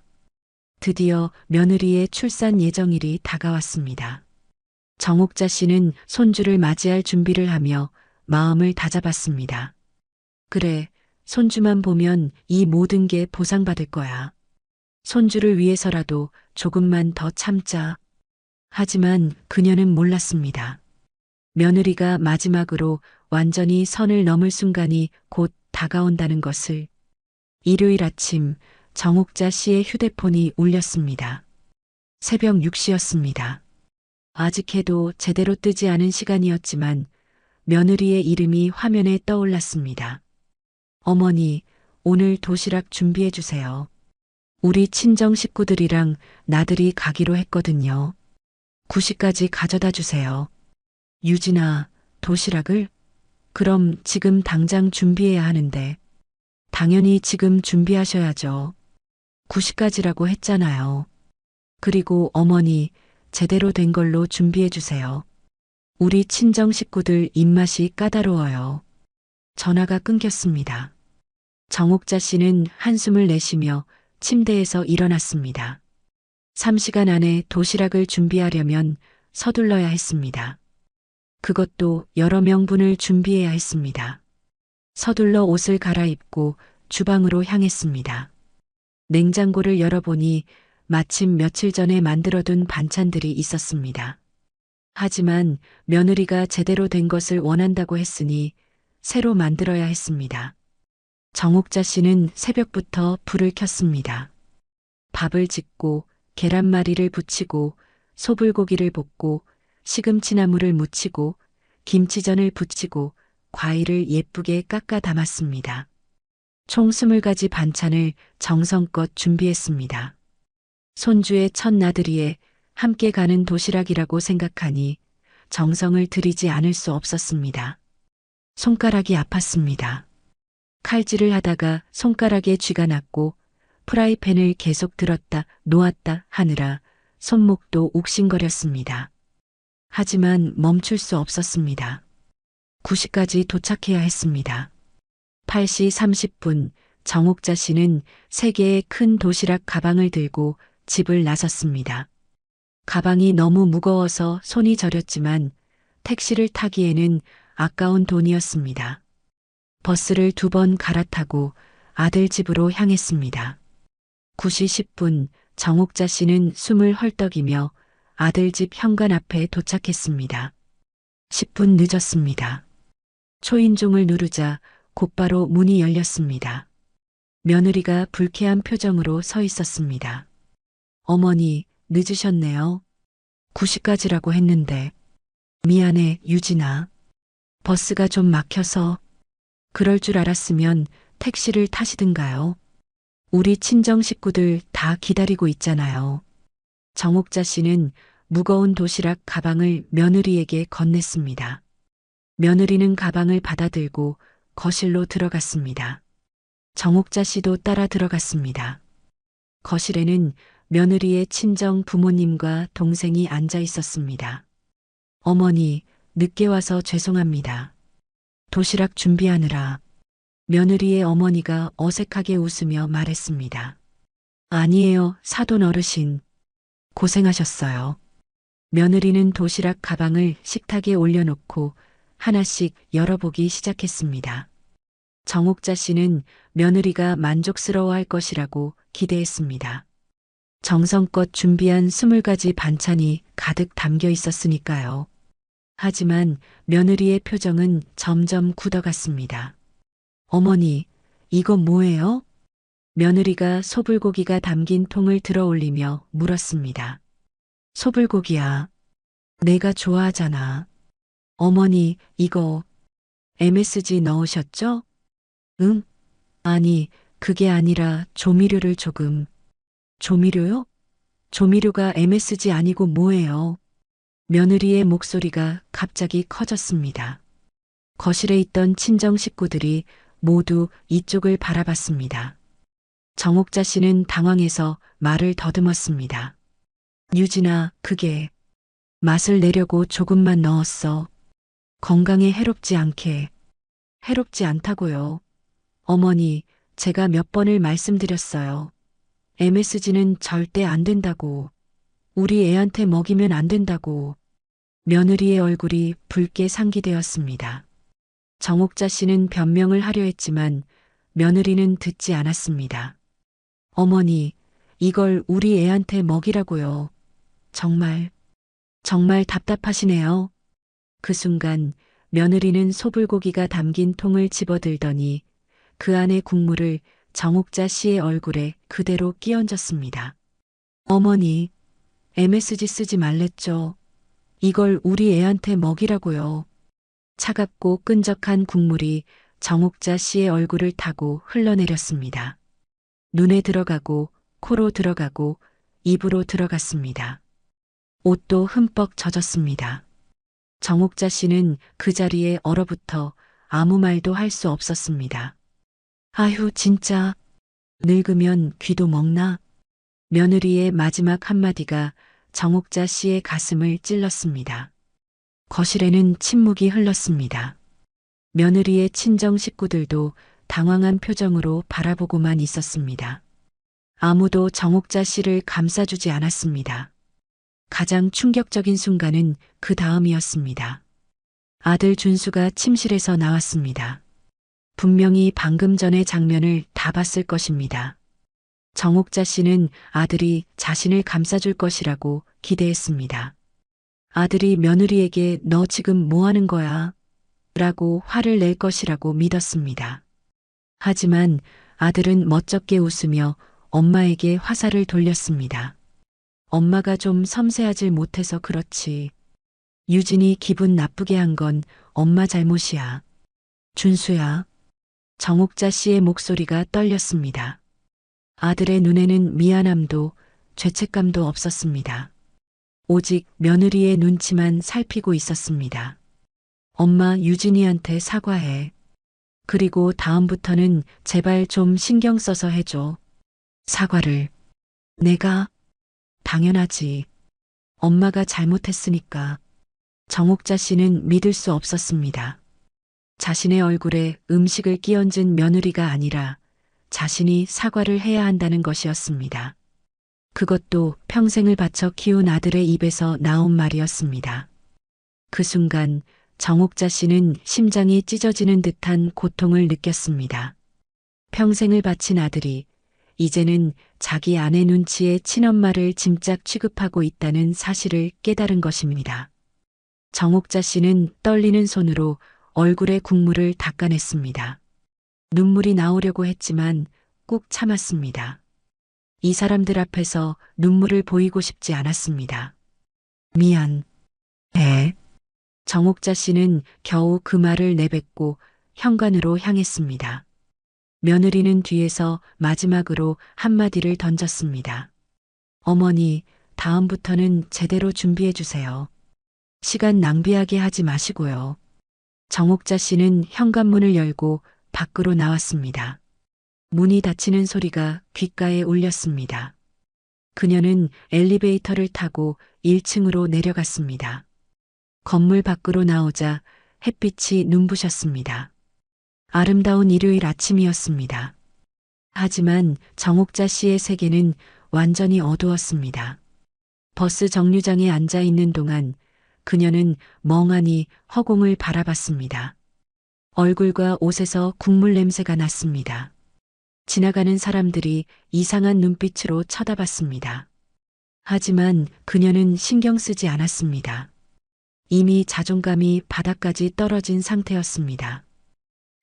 Speaker 1: 드디어 며느리의 출산 예정일이 다가왔습니다. 정옥자 씨는 손주를 맞이할 준비를 하며 마음을 다잡았습니다. 그래, 손주만 보면 이 모든 게 보상받을 거야. 손주를 위해서라도 조금만 더 참자. 하지만 그녀는 몰랐습니다. 며느리가 마지막으로 완전히 선을 넘을 순간이 곧 다가온다는 것을. 일요일 아침 정옥자 씨의 휴대폰이 울렸습니다. 새벽 6시였습니다. 아직 해도 제대로 뜨지 않은 시간이었지만 며느리의 이름이 화면에 떠올랐습니다. 어머니, 오늘 도시락 준비해 주세요. 우리 친정 식구들이랑 나들이 가기로 했거든요. 9시까지 가져다 주세요. 유진아, 도시락을? 그럼 지금 당장 준비해야 하는데. 당연히 지금 준비하셔야죠. 9시까지라고 했잖아요. 그리고 어머니, 제대로 된 걸로 준비해 주세요. 우리 친정 식구들 입맛이 까다로워요. 전화가 끊겼습니다. 정옥자 씨는 한숨을 내쉬며 침대에서 일어났습니다. 3시간 안에 도시락을 준비하려면 서둘러야 했습니다. 그것도 여러 명분을 준비해야 했습니다. 서둘러 옷을 갈아입고 주방으로 향했습니다. 냉장고를 열어보니 마침 며칠 전에 만들어둔 반찬들이 있었습니다. 하지만 며느리가 제대로 된 것을 원한다고 했으니 새로 만들어야 했습니다. 정옥자 씨는 새벽부터 불을 켰습니다. 밥을 짓고 계란말이를 부치고 소불고기를 볶고 시금치나물을 무치고 김치전을 부치고 과일을 예쁘게 깎아 담았습니다. 총 20가지 반찬을 정성껏 준비했습니다. 손주의 첫 나들이에 함께 가는 도시락이라고 생각하니 정성을 들이지 않을 수 없었습니다. 손가락이 아팠습니다. 칼질을 하다가 손가락에 쥐가 났고 프라이팬을 계속 들었다 놓았다 하느라 손목도 욱신거렸습니다. 하지만 멈출 수 없었습니다. 9시까지 도착해야 했습니다. 8시 30분 정옥자 씨는 3개의 큰 도시락 가방을 들고 집을 나섰습니다. 가방이 너무 무거워서 손이 저렸지만 택시를 타기에는 아까운 돈이었습니다. 버스를 2번 갈아타고 아들 집으로 향했습니다. 9시 10분 정옥자 씨는 숨을 헐떡이며 아들 집 현관 앞에 도착했습니다. 10분 늦었습니다. 초인종을 누르자 곧바로 문이 열렸습니다. 며느리가 불쾌한 표정으로 서 있었습니다. 어머니, 늦으셨네요. 9시까지라고 했는데. 미안해, 유진아. 버스가 좀 막혀서. 그럴 줄 알았으면 택시를 타시든가요. 우리 친정 식구들 다 기다리고 있잖아요. 정옥자 씨는 무거운 도시락 가방을 며느리에게 건넸습니다. 며느리는 가방을 받아들고 거실로 들어갔습니다. 정옥자 씨도 따라 들어갔습니다. 거실에는 며느리의 친정 부모님과 동생이 앉아 있었습니다. 어머니, 늦게 와서 죄송합니다. 도시락 준비하느라. 며느리의 어머니가 어색하게 웃으며 말했습니다. 아니에요, 사돈 어르신. 고생하셨어요. 며느리는 도시락 가방을 식탁에 올려놓고 하나씩 열어보기 시작했습니다. 정옥자 씨는 며느리가 만족스러워할 것이라고 기대했습니다. 정성껏 준비한 20가지 반찬이 가득 담겨 있었으니까요. 하지만 며느리의 표정은 점점 굳어갔습니다. 어머니, 이거 뭐예요? 며느리가 소불고기가 담긴 통을 들어 올리며 물었습니다. 소불고기야. 내가 좋아하잖아. 어머니, 이거 MSG 넣으셨죠? 응? 아니, 그게 아니라 조미료를 조금. 조미료요? 조미료가 MSG 아니고 뭐예요? 며느리의 목소리가 갑자기 커졌습니다. 거실에 있던 친정 식구들이 모두 이쪽을 바라봤습니다. 정옥자 씨는 당황해서 말을 더듬었습니다. 유진아, 그게 맛을 내려고 조금만 넣었어. 건강에 해롭지 않게. 해롭지 않다고요. 어머니, 제가 몇 번을 말씀드렸어요. MSG는 절대 안 된다고. 우리 애한테 먹이면 안 된다고. 며느리의 얼굴이 붉게 상기되었습니다. 정옥자 씨는 변명을 하려 했지만 며느리는 듣지 않았습니다. 어머니, 이걸 우리 애한테 먹이라고요. 정말 답답하시네요. 그 순간 며느리는 소불고기가 담긴 통을 집어들더니 그 안의 국물을 정옥자 씨의 얼굴에 그대로 끼얹었습니다. 어머니, MSG 쓰지 말랬죠. 이걸 우리 애한테 먹이라고요. 차갑고 끈적한 국물이 정옥자 씨의 얼굴을 타고 흘러내렸습니다. 눈에 들어가고 코로 들어가고 입으로 들어갔습니다. 옷도 흠뻑 젖었습니다. 정옥자 씨는 그 자리에 얼어붙어 아무 말도 할 수 없었습니다. 아휴, 진짜. 늙으면 귀도 먹나? 며느리의 마지막 한마디가 정옥자 씨의 가슴을 찔렀습니다. 거실에는 침묵이 흘렀습니다. 며느리의 친정 식구들도 당황한 표정으로 바라보고만 있었습니다. 아무도 정옥자 씨를 감싸주지 않았습니다. 가장 충격적인 순간은 그 다음이었습니다. 아들 준수가 침실에서 나왔습니다. 분명히 방금 전의 장면을 다 봤을 것입니다. 정옥자 씨는 아들이 자신을 감싸줄 것이라고 기대했습니다. 아들이 며느리에게 너 지금 뭐 하는 거야? 라고 화를 낼 것이라고 믿었습니다. 하지만 아들은 멋쩍게 웃으며 엄마에게 화살을 돌렸습니다. 엄마가 좀 섬세하질 못해서 그렇지. 유진이 기분 나쁘게 한 건 엄마 잘못이야. 준수야. 정옥자 씨의 목소리가 떨렸습니다. 아들의 눈에는 미안함도 죄책감도 없었습니다. 오직 며느리의 눈치만 살피고 있었습니다. 엄마 유진이한테 사과해. 그리고 다음부터는 제발 좀 신경 써서 해줘. 사과를. 내가? 당연하지. 엄마가 잘못했으니까. 정옥자 씨는 믿을 수 없었습니다. 자신의 얼굴에 음식을 끼얹은 며느리가 아니라 자신이 사과를 해야 한다는 것이었습니다. 그것도 평생을 바쳐 키운 아들의 입에서 나온 말이었습니다. 그 순간 정옥자 씨는 심장이 찢어지는 듯한 고통을 느꼈습니다. 평생을 바친 아들이 이제는 자기 아내 눈치에 친엄마를 짐짝 취급하고 있다는 사실을 깨달은 것입니다. 정옥자 씨는 떨리는 손으로 얼굴에 국물을 닦아냈습니다. 눈물이 나오려고 했지만 꾹 참았습니다. 이 사람들 앞에서 눈물을 보이고 싶지 않았습니다. 미안. 해. 정옥자 씨는 겨우 그 말을 내뱉고 현관으로 향했습니다. 며느리는 뒤에서 마지막으로 한마디를 던졌습니다. 어머니, 다음부터는 제대로 준비해 주세요. 시간 낭비하게 하지 마시고요. 정옥자 씨는 현관문을 열고 밖으로 나왔습니다. 문이 닫히는 소리가 귓가에 울렸습니다. 그녀는 엘리베이터를 타고 1층으로 내려갔습니다. 건물 밖으로 나오자 햇빛이 눈부셨습니다. 아름다운 일요일 아침이었습니다. 하지만 정옥자 씨의 세계는 완전히 어두웠습니다. 버스 정류장에 앉아 있는 동안 그녀는 멍하니 허공을 바라봤습니다. 얼굴과 옷에서 국물 냄새가 났습니다. 지나가는 사람들이 이상한 눈빛으로 쳐다봤습니다. 하지만 그녀는 신경 쓰지 않았습니다. 이미 자존감이 바닥까지 떨어진 상태였습니다.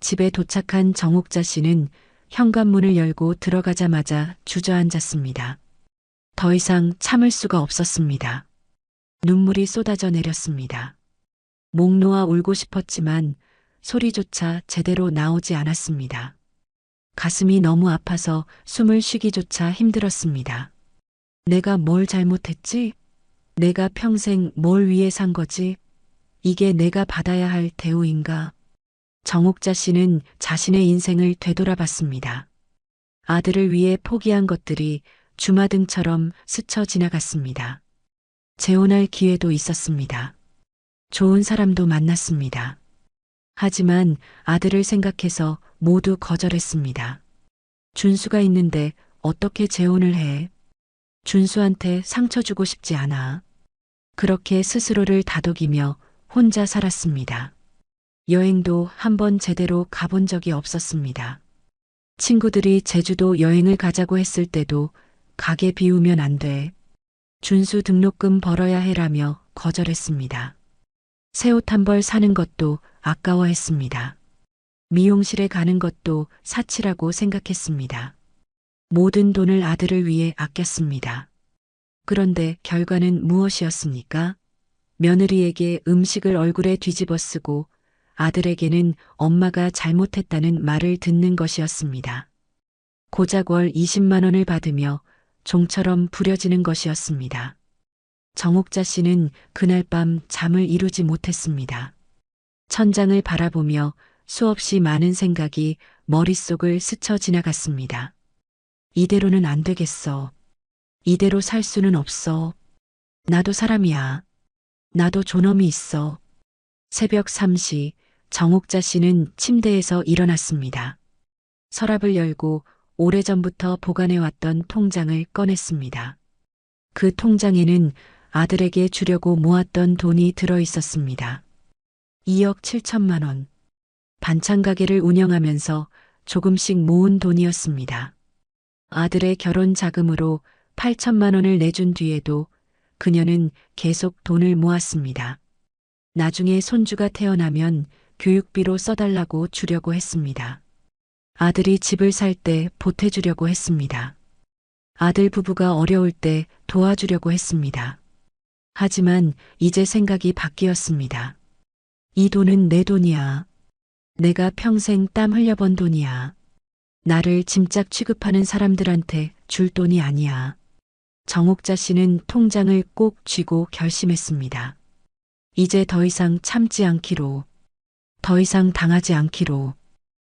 Speaker 1: 집에 도착한 정옥자 씨는 현관문을 열고 들어가자마자 주저앉았습니다. 더 이상 참을 수가 없었습니다. 눈물이 쏟아져 내렸습니다. 목 놓아 울고 싶었지만 소리조차 제대로 나오지 않았습니다. 가슴이 너무 아파서 숨을 쉬기조차 힘들었습니다. 내가 뭘 잘못했지? 내가 평생 뭘 위해 산 거지? 이게 내가 받아야 할 대우인가? 정옥자 씨는 자신의 인생을 되돌아봤습니다. 아들을 위해 포기한 것들이 주마등처럼 스쳐 지나갔습니다. 재혼할 기회도 있었습니다. 좋은 사람도 만났습니다. 하지만 아들을 생각해서 모두 거절했습니다. 준수가 있는데 어떻게 재혼을 해? 준수한테 상처 주고 싶지 않아. 그렇게 스스로를 다독이며 혼자 살았습니다. 여행도 한번 제대로 가본 적이 없었습니다. 친구들이 제주도 여행을 가자고 했을 때도 가게 비우면 안 돼. 준수 등록금 벌어야 해라며 거절했습니다. 새 옷 한 벌 사는 것도 아까워했습니다. 미용실에 가는 것도 사치라고 생각했습니다. 모든 돈을 아들을 위해 아꼈습니다. 그런데 결과는 무엇이었습니까? 며느리에게 음식을 얼굴에 뒤집어 쓰고 아들에게는 엄마가 잘못했다는 말을 듣는 것이었습니다. 고작 월 20만 원을 받으며 종처럼 부려지는 것이었습니다. 정옥자 씨는 그날 밤 잠을 이루지 못했습니다. 천장을 바라보며 수없이 많은 생각이 머릿속을 스쳐 지나갔습니다. 이대로는 안 되겠어. 이대로 살 수는 없어. 나도 사람이야. 나도 존엄이 있어. 새벽 3시 정옥자 씨는 침대에서 일어났습니다. 서랍을 열고 오래전부터 보관해왔던 통장을 꺼냈습니다. 그 통장에는 아들에게 주려고 모았던 돈이 들어 있었습니다. 2억 7천만 원. 반찬 가게를 운영하면서 조금씩 모은 돈이었습니다. 아들의 결혼 자금으로 8천만 원을 내준 뒤에도 그녀는 계속 돈을 모았습니다. 나중에 손주가 태어나면 교육비로 써달라고 주려고 했습니다. 아들이 집을 살 때 보태주려고 했습니다. 아들 부부가 어려울 때 도와주려고 했습니다. 하지만 이제 생각이 바뀌었습니다. 이 돈은 내 돈이야. 내가 평생 땀 흘려번 돈이야. 나를 짐짝 취급하는 사람들한테 줄 돈이 아니야. 정옥자 씨는 통장을 꼭 쥐고 결심했습니다. 이제 더 이상 참지 않기로, 더 이상 당하지 않기로,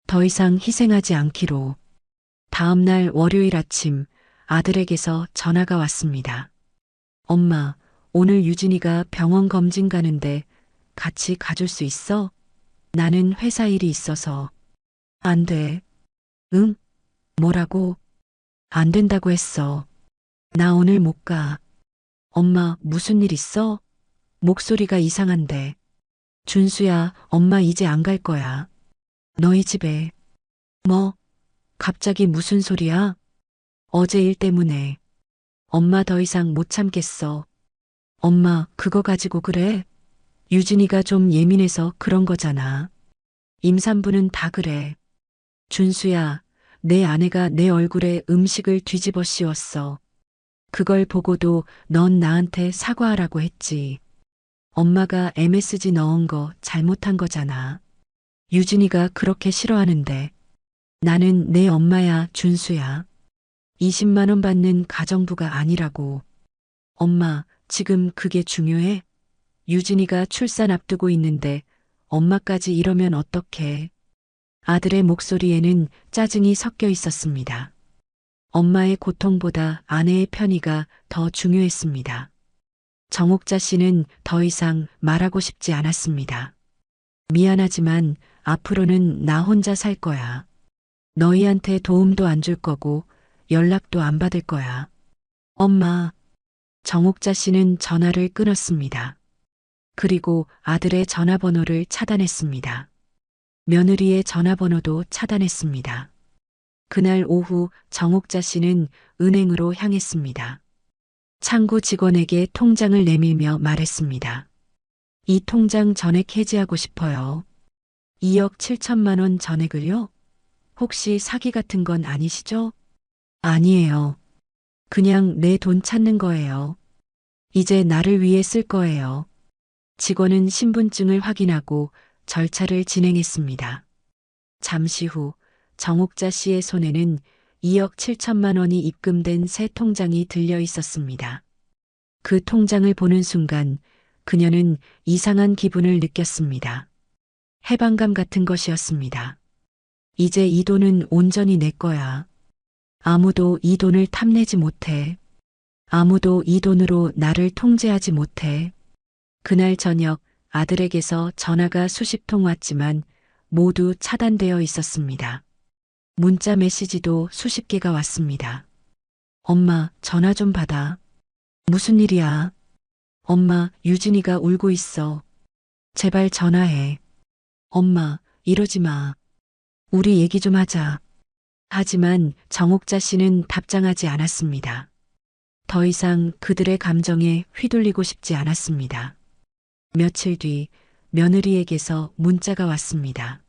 Speaker 1: 더 이상 희생하지 않기로. 다음 날 월요일 아침 아들에게서 전화가 왔습니다. 엄마, 오늘 유진이가 병원 검진 가는데 같이 가줄 수 있어? 나는 회사 일이 있어서. 안 돼. 응? 뭐라고? 안 된다고 했어. 나 오늘 못 가. 엄마, 무슨 일 있어? 목소리가 이상한데. 준수야, 엄마 이제 안 갈 거야. 너희 집에. 뭐? 갑자기 무슨 소리야? 어제 일 때문에. 엄마 더 이상 못 참겠어. 엄마, 그거 가지고 그래? 유진이가 좀 예민해서 그런 거잖아. 임산부는 다 그래. 준수야, 내 아내가 내 얼굴에 음식을 뒤집어 씌웠어. 그걸 보고도 넌 나한테 사과하라고 했지. 엄마가 MSG 넣은 거 잘못한 거잖아. 유진이가 그렇게 싫어하는데. 나는 내 엄마야, 준수야. 20만 원 받는 가정부가 아니라고. 엄마, 지금 그게 중요해? 유진이가 출산 앞두고 있는데 엄마까지 이러면 어떡해. 아들의 목소리에는 짜증이 섞여 있었습니다. 엄마의 고통보다 아내의 편의가 더 중요했습니다. 정옥자 씨는 더 이상 말하고 싶지 않았습니다. 미안하지만 앞으로는 나 혼자 살 거야. 너희한테 도움도 안 줄 거고 연락도 안 받을 거야. 엄마. 정옥자 씨는 전화를 끊었습니다. 그리고 아들의 전화번호를 차단했습니다. 며느리의 전화번호도 차단했습니다. 그날 오후 정옥자 씨는 은행으로 향했습니다. 창구 직원에게 통장을 내밀며 말했습니다. 이 통장 전액 해지하고 싶어요. 2억 7천만 원 전액을요? 혹시 사기 같은 건 아니시죠? 아니에요. 그냥 내 돈 찾는 거예요. 이제 나를 위해 쓸 거예요. 직원은 신분증을 확인하고 절차를 진행했습니다. 잠시 후 정옥자 씨의 손에는 2억 7천만 원이 입금된 새 통장이 들려 있었습니다. 그 통장을 보는 순간 그녀는 이상한 기분을 느꼈습니다. 해방감 같은 것이었습니다. 이제 이 돈은 온전히 내 거야. 아무도 이 돈을 탐내지 못해. 아무도 이 돈으로 나를 통제하지 못해. 그날 저녁 아들에게서 전화가 수십 통 왔지만 모두 차단되어 있었습니다. 문자 메시지도 수십 개가 왔습니다. 엄마, 전화 좀 받아. 무슨 일이야? 엄마, 유진이가 울고 있어. 제발 전화해. 엄마, 이러지 마. 우리 얘기 좀 하자. 하지만 정옥자 씨는 답장하지 않았습니다. 더 이상 그들의 감정에 휘둘리고 싶지 않았습니다. 며칠 뒤 며느리에게서 문자가 왔습니다.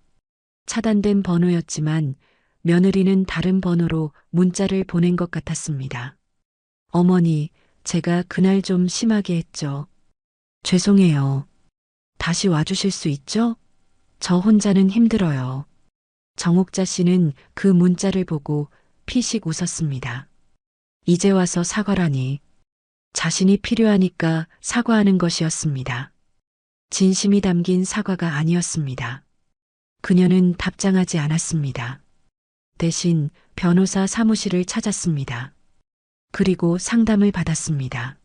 Speaker 1: 차단된 번호였지만 며느리는 다른 번호로 문자를 보낸 것 같았습니다. 어머니, 제가 그날 좀 심하게 했죠. 죄송해요. 다시 와주실 수 있죠? 저 혼자는 힘들어요. 정옥자 씨는 그 문자를 보고 피식 웃었습니다. 이제 와서 사과라니. 자신이 필요하니까 사과하는 것이었습니다. 진심이 담긴 사과가 아니었습니다. 그녀는 답장하지 않았습니다. 대신 변호사 사무실을 찾았습니다. 그리고 상담을 받았습니다.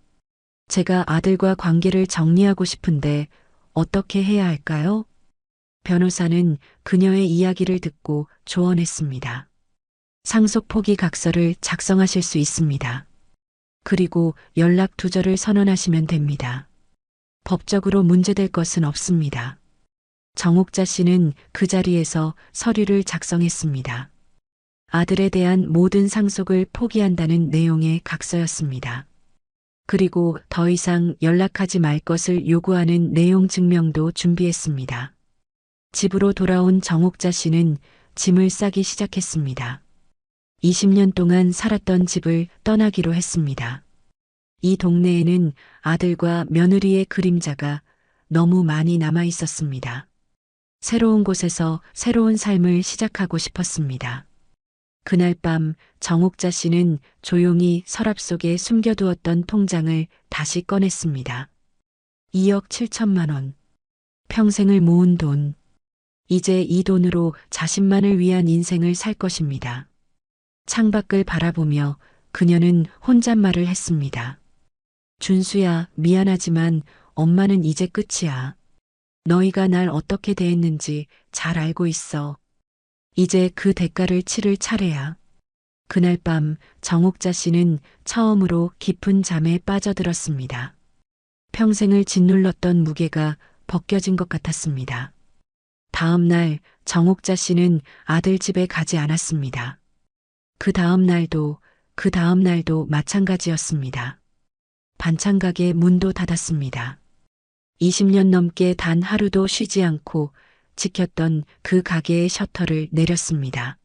Speaker 1: 제가 아들과 관계를 정리하고 싶은데 어떻게 해야 할까요? 변호사는 그녀의 이야기를 듣고 조언했습니다. 상속 포기 각서를 작성하실 수 있습니다. 그리고 연락 두절을 선언하시면 됩니다. 법적으로 문제될 것은 없습니다. 정옥자 씨는 그 자리에서 서류를 작성했습니다. 아들에 대한 모든 상속을 포기한다는 내용의 각서였습니다. 그리고 더 이상 연락하지 말 것을 요구하는 내용 증명도 준비했습니다. 집으로 돌아온 정옥자 씨는 짐을 싸기 시작했습니다. 20년 동안 살았던 집을 떠나기로 했습니다. 이 동네에는 아들과 며느리의 그림자가 너무 많이 남아 있었습니다. 새로운 곳에서 새로운 삶을 시작하고 싶었습니다. 그날 밤 정옥자 씨는 조용히 서랍 속에 숨겨두었던 통장을 다시 꺼냈습니다. 2억 7천만 원. 평생을 모은 돈. 이제 이 돈으로 자신만을 위한 인생을 살 것입니다. 창밖을 바라보며 그녀는 혼잣말을 했습니다. 준수야, 미안하지만 엄마는 이제 끝이야. 너희가 날 어떻게 대했는지 잘 알고 있어. 이제 그 대가를 치를 차례야. 그날 밤 정옥자 씨는 처음으로 깊은 잠에 빠져들었습니다. 평생을 짓눌렀던 무게가 벗겨진 것 같았습니다. 다음 날 정옥자 씨는 아들 집에 가지 않았습니다. 그 다음 날도 마찬가지였습니다. 반찬 가게 문도 닫았습니다. 20년 넘게 단 하루도 쉬지 않고 지켰던 그 가게의 셔터를 내렸습니다.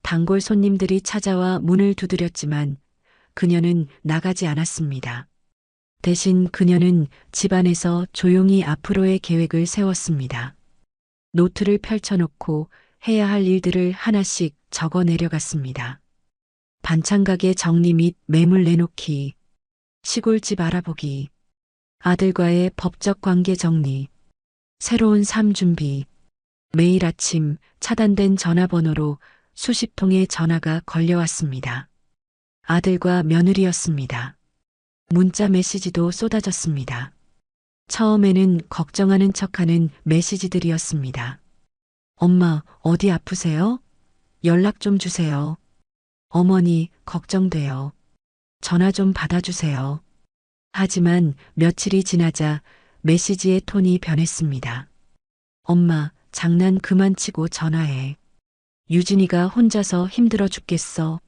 Speaker 1: 단골 손님들이 찾아와 문을 두드렸지만 그녀는 나가지 않았습니다. 대신 그녀는 집안에서 조용히 앞으로의 계획을 세웠습니다. 노트를 펼쳐놓고 해야 할 일들을 하나씩 적어 내려갔습니다. 반찬 가게 정리 및 매물 내놓기, 시골집 알아보기, 아들과의 법적 관계 정리, 새로운 삶 준비. 매일 아침 차단된 전화번호로 수십 통의 전화가 걸려왔습니다. 아들과 며느리였습니다. 문자 메시지도 쏟아졌습니다. 처음에는 걱정하는 척하는 메시지들이었습니다. 엄마, 어디 아프세요? 연락 좀 주세요. 어머니, 걱정돼요. 전화 좀 받아주세요. 하지만 며칠이 지나자 메시지의 톤이 변했습니다. 엄마, 장난 그만 치고 전화해. 유진이가 혼자서 힘들어 죽겠어.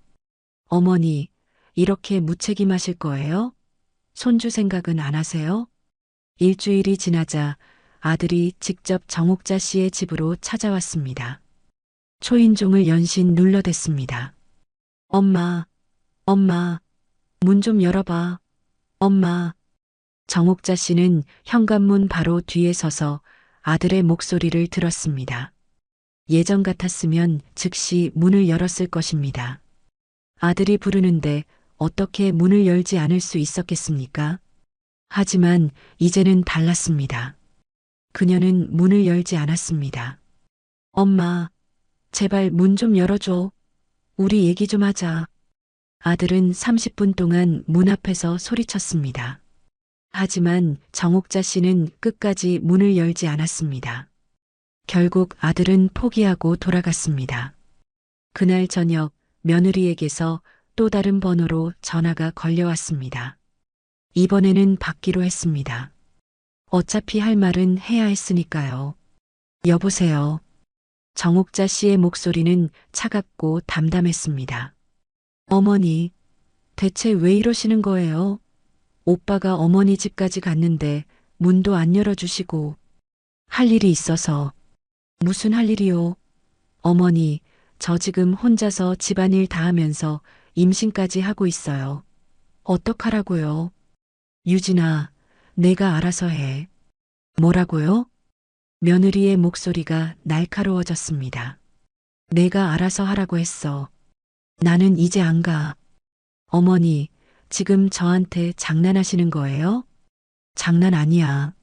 Speaker 1: 어머니, 이렇게 무책임하실 거예요? 손주 생각은 안 하세요? 일주일이 지나자 아들이 직접 정옥자 씨의 집으로 찾아왔습니다. 초인종을 연신 눌러댔습니다. 엄마, 문 좀 열어봐. 엄마. 정옥자 씨는 현관문 바로 뒤에 서서 아들의 목소리를 들었습니다. 예전 같았으면 즉시 문을 열었을 것입니다. 아들이 부르는데 어떻게 문을 열지 않을 수 있었겠습니까? 하지만 이제는 달랐습니다. 그녀는 문을 열지 않았습니다. 엄마, 제발 문 좀 열어줘. 우리 얘기 좀 하자. 아들은 30분 동안 문 앞에서 소리쳤습니다. 하지만 정옥자 씨는 끝까지 문을 열지 않았습니다. 결국 아들은 포기하고 돌아갔습니다. 그날 저녁 며느리에게서 또 다른 번호로 전화가 걸려왔습니다. 이번에는 받기로 했습니다. 어차피 할 말은 해야 했으니까요. 여보세요. 정옥자 씨의 목소리는 차갑고 담담했습니다. 어머니, 대체 왜 이러시는 거예요? 오빠가 어머니 집까지 갔는데 문도 안 열어주시고. 할 일이 있어서. 무슨 할 일이요? 어머니, 저 지금 혼자서 집안일 다 하면서 임신까지 하고 있어요. 어떡하라고요? 유진아, 내가 알아서 해. 뭐라고요? 며느리의 목소리가 날카로워졌습니다. 내가 알아서 하라고 했어. 나는 이제 안 가. 어머니, 지금 저한테 장난하시는 거예요? 장난 아니야.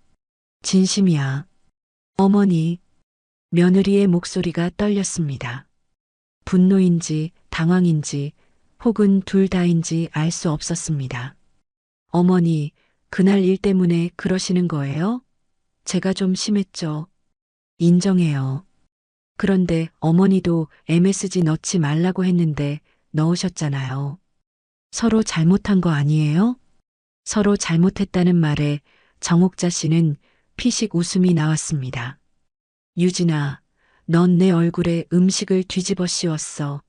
Speaker 1: 진심이야. 어머니. 며느리의 목소리가 떨렸습니다. 분노인지 당황인지 혹은 둘 다인지 알 수 없었습니다. 어머니, 그날 일 때문에 그러시는 거예요? 제가 좀 심했죠. 인정해요. 그런데 어머니도 MSG 넣지 말라고 했는데 넣으셨잖아요. 서로 잘못한 거 아니에요? 서로 잘못했다는 말에 정옥자 씨는 피식 웃음이 나왔습니다. 유진아, 넌 내 얼굴에 음식을 뒤집어 씌웠어.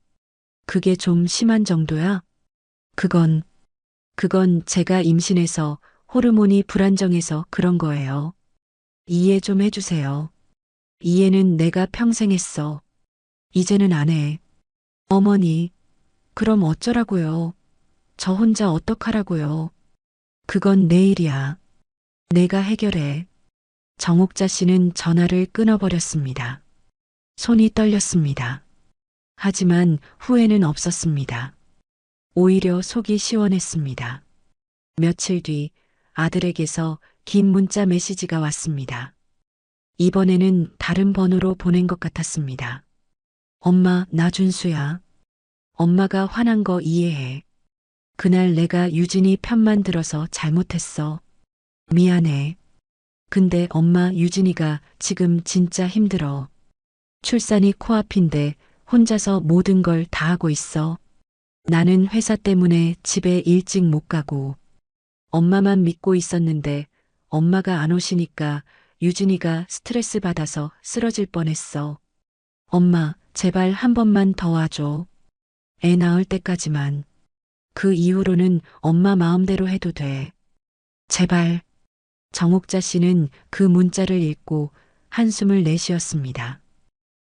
Speaker 1: 그게 좀 심한 정도야? 그건 제가 임신해서 호르몬이 불안정해서 그런 거예요. 이해 좀 해주세요. 이해는 내가 평생 했어. 이제는 안 해. 어머니, 그럼 어쩌라고요? 저 혼자 어떡하라고요? 그건 내 일이야. 내가 해결해. 정옥자 씨는 전화를 끊어버렸습니다. 손이 떨렸습니다. 하지만 후회는 없었습니다. 오히려 속이 시원했습니다. 며칠 뒤 아들에게서 긴 문자 메시지가 왔습니다. 이번에는 다른 번호로 보낸 것 같았습니다. 엄마, 나 준수야. 엄마가 화난 거 이해해. 그날 내가 유진이 편만 들어서 잘못했어. 미안해. 근데 엄마, 유진이가 지금 진짜 힘들어. 출산이 코앞인데 혼자서 모든 걸 다 하고 있어. 나는 회사 때문에 집에 일찍 못 가고 엄마만 믿고 있었는데 엄마가 안 오시니까 유진이가 스트레스 받아서 쓰러질 뻔했어. 엄마, 제발 한 번만 더 와줘. 애 낳을 때까지만. 그 이후로는 엄마 마음대로 해도 돼. 제발. 정옥자 씨는 그 문자를 읽고 한숨을 내쉬었습니다.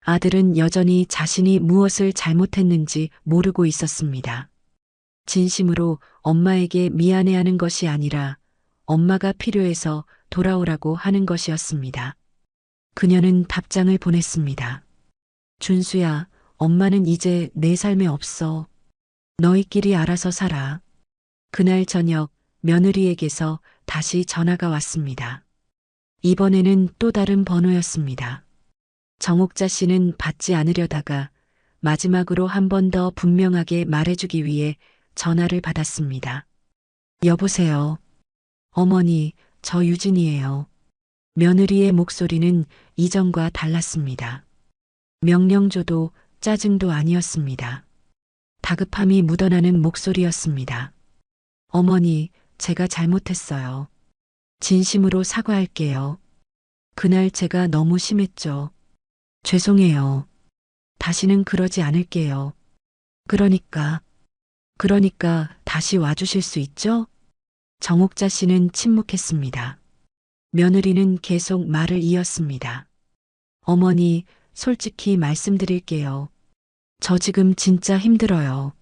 Speaker 1: 아들은 여전히 자신이 무엇을 잘못했는지 모르고 있었습니다. 진심으로 엄마에게 미안해하는 것이 아니라 엄마가 필요해서 돌아오라고 하는 것이었습니다. 그녀는 답장을 보냈습니다. 준수야, 엄마는 이제 내 삶에 없어. 너희끼리 알아서 살아. 그날 저녁 며느리에게서 다시 전화가 왔습니다. 이번에는 또 다른 번호였습니다. 정옥자 씨는 받지 않으려다가 마지막으로 한 번 더 분명하게 말해주기 위해 전화를 받았습니다. 여보세요. 어머니, 저 유진이에요. 며느리의 목소리는 이전과 달랐습니다. 명령조도 짜증도 아니었습니다. 다급함이 묻어나는 목소리였습니다. 어머니, 제가 잘못했어요. 진심으로 사과할게요. 그날 제가 너무 심했죠. 죄송해요. 다시는 그러지 않을게요. 그러니까 다시 와주실 수 있죠? 정옥자 씨는 침묵했습니다. 며느리는 계속 말을 이었습니다. 어머니, 솔직히 말씀드릴게요. 저 지금 진짜 힘들어요.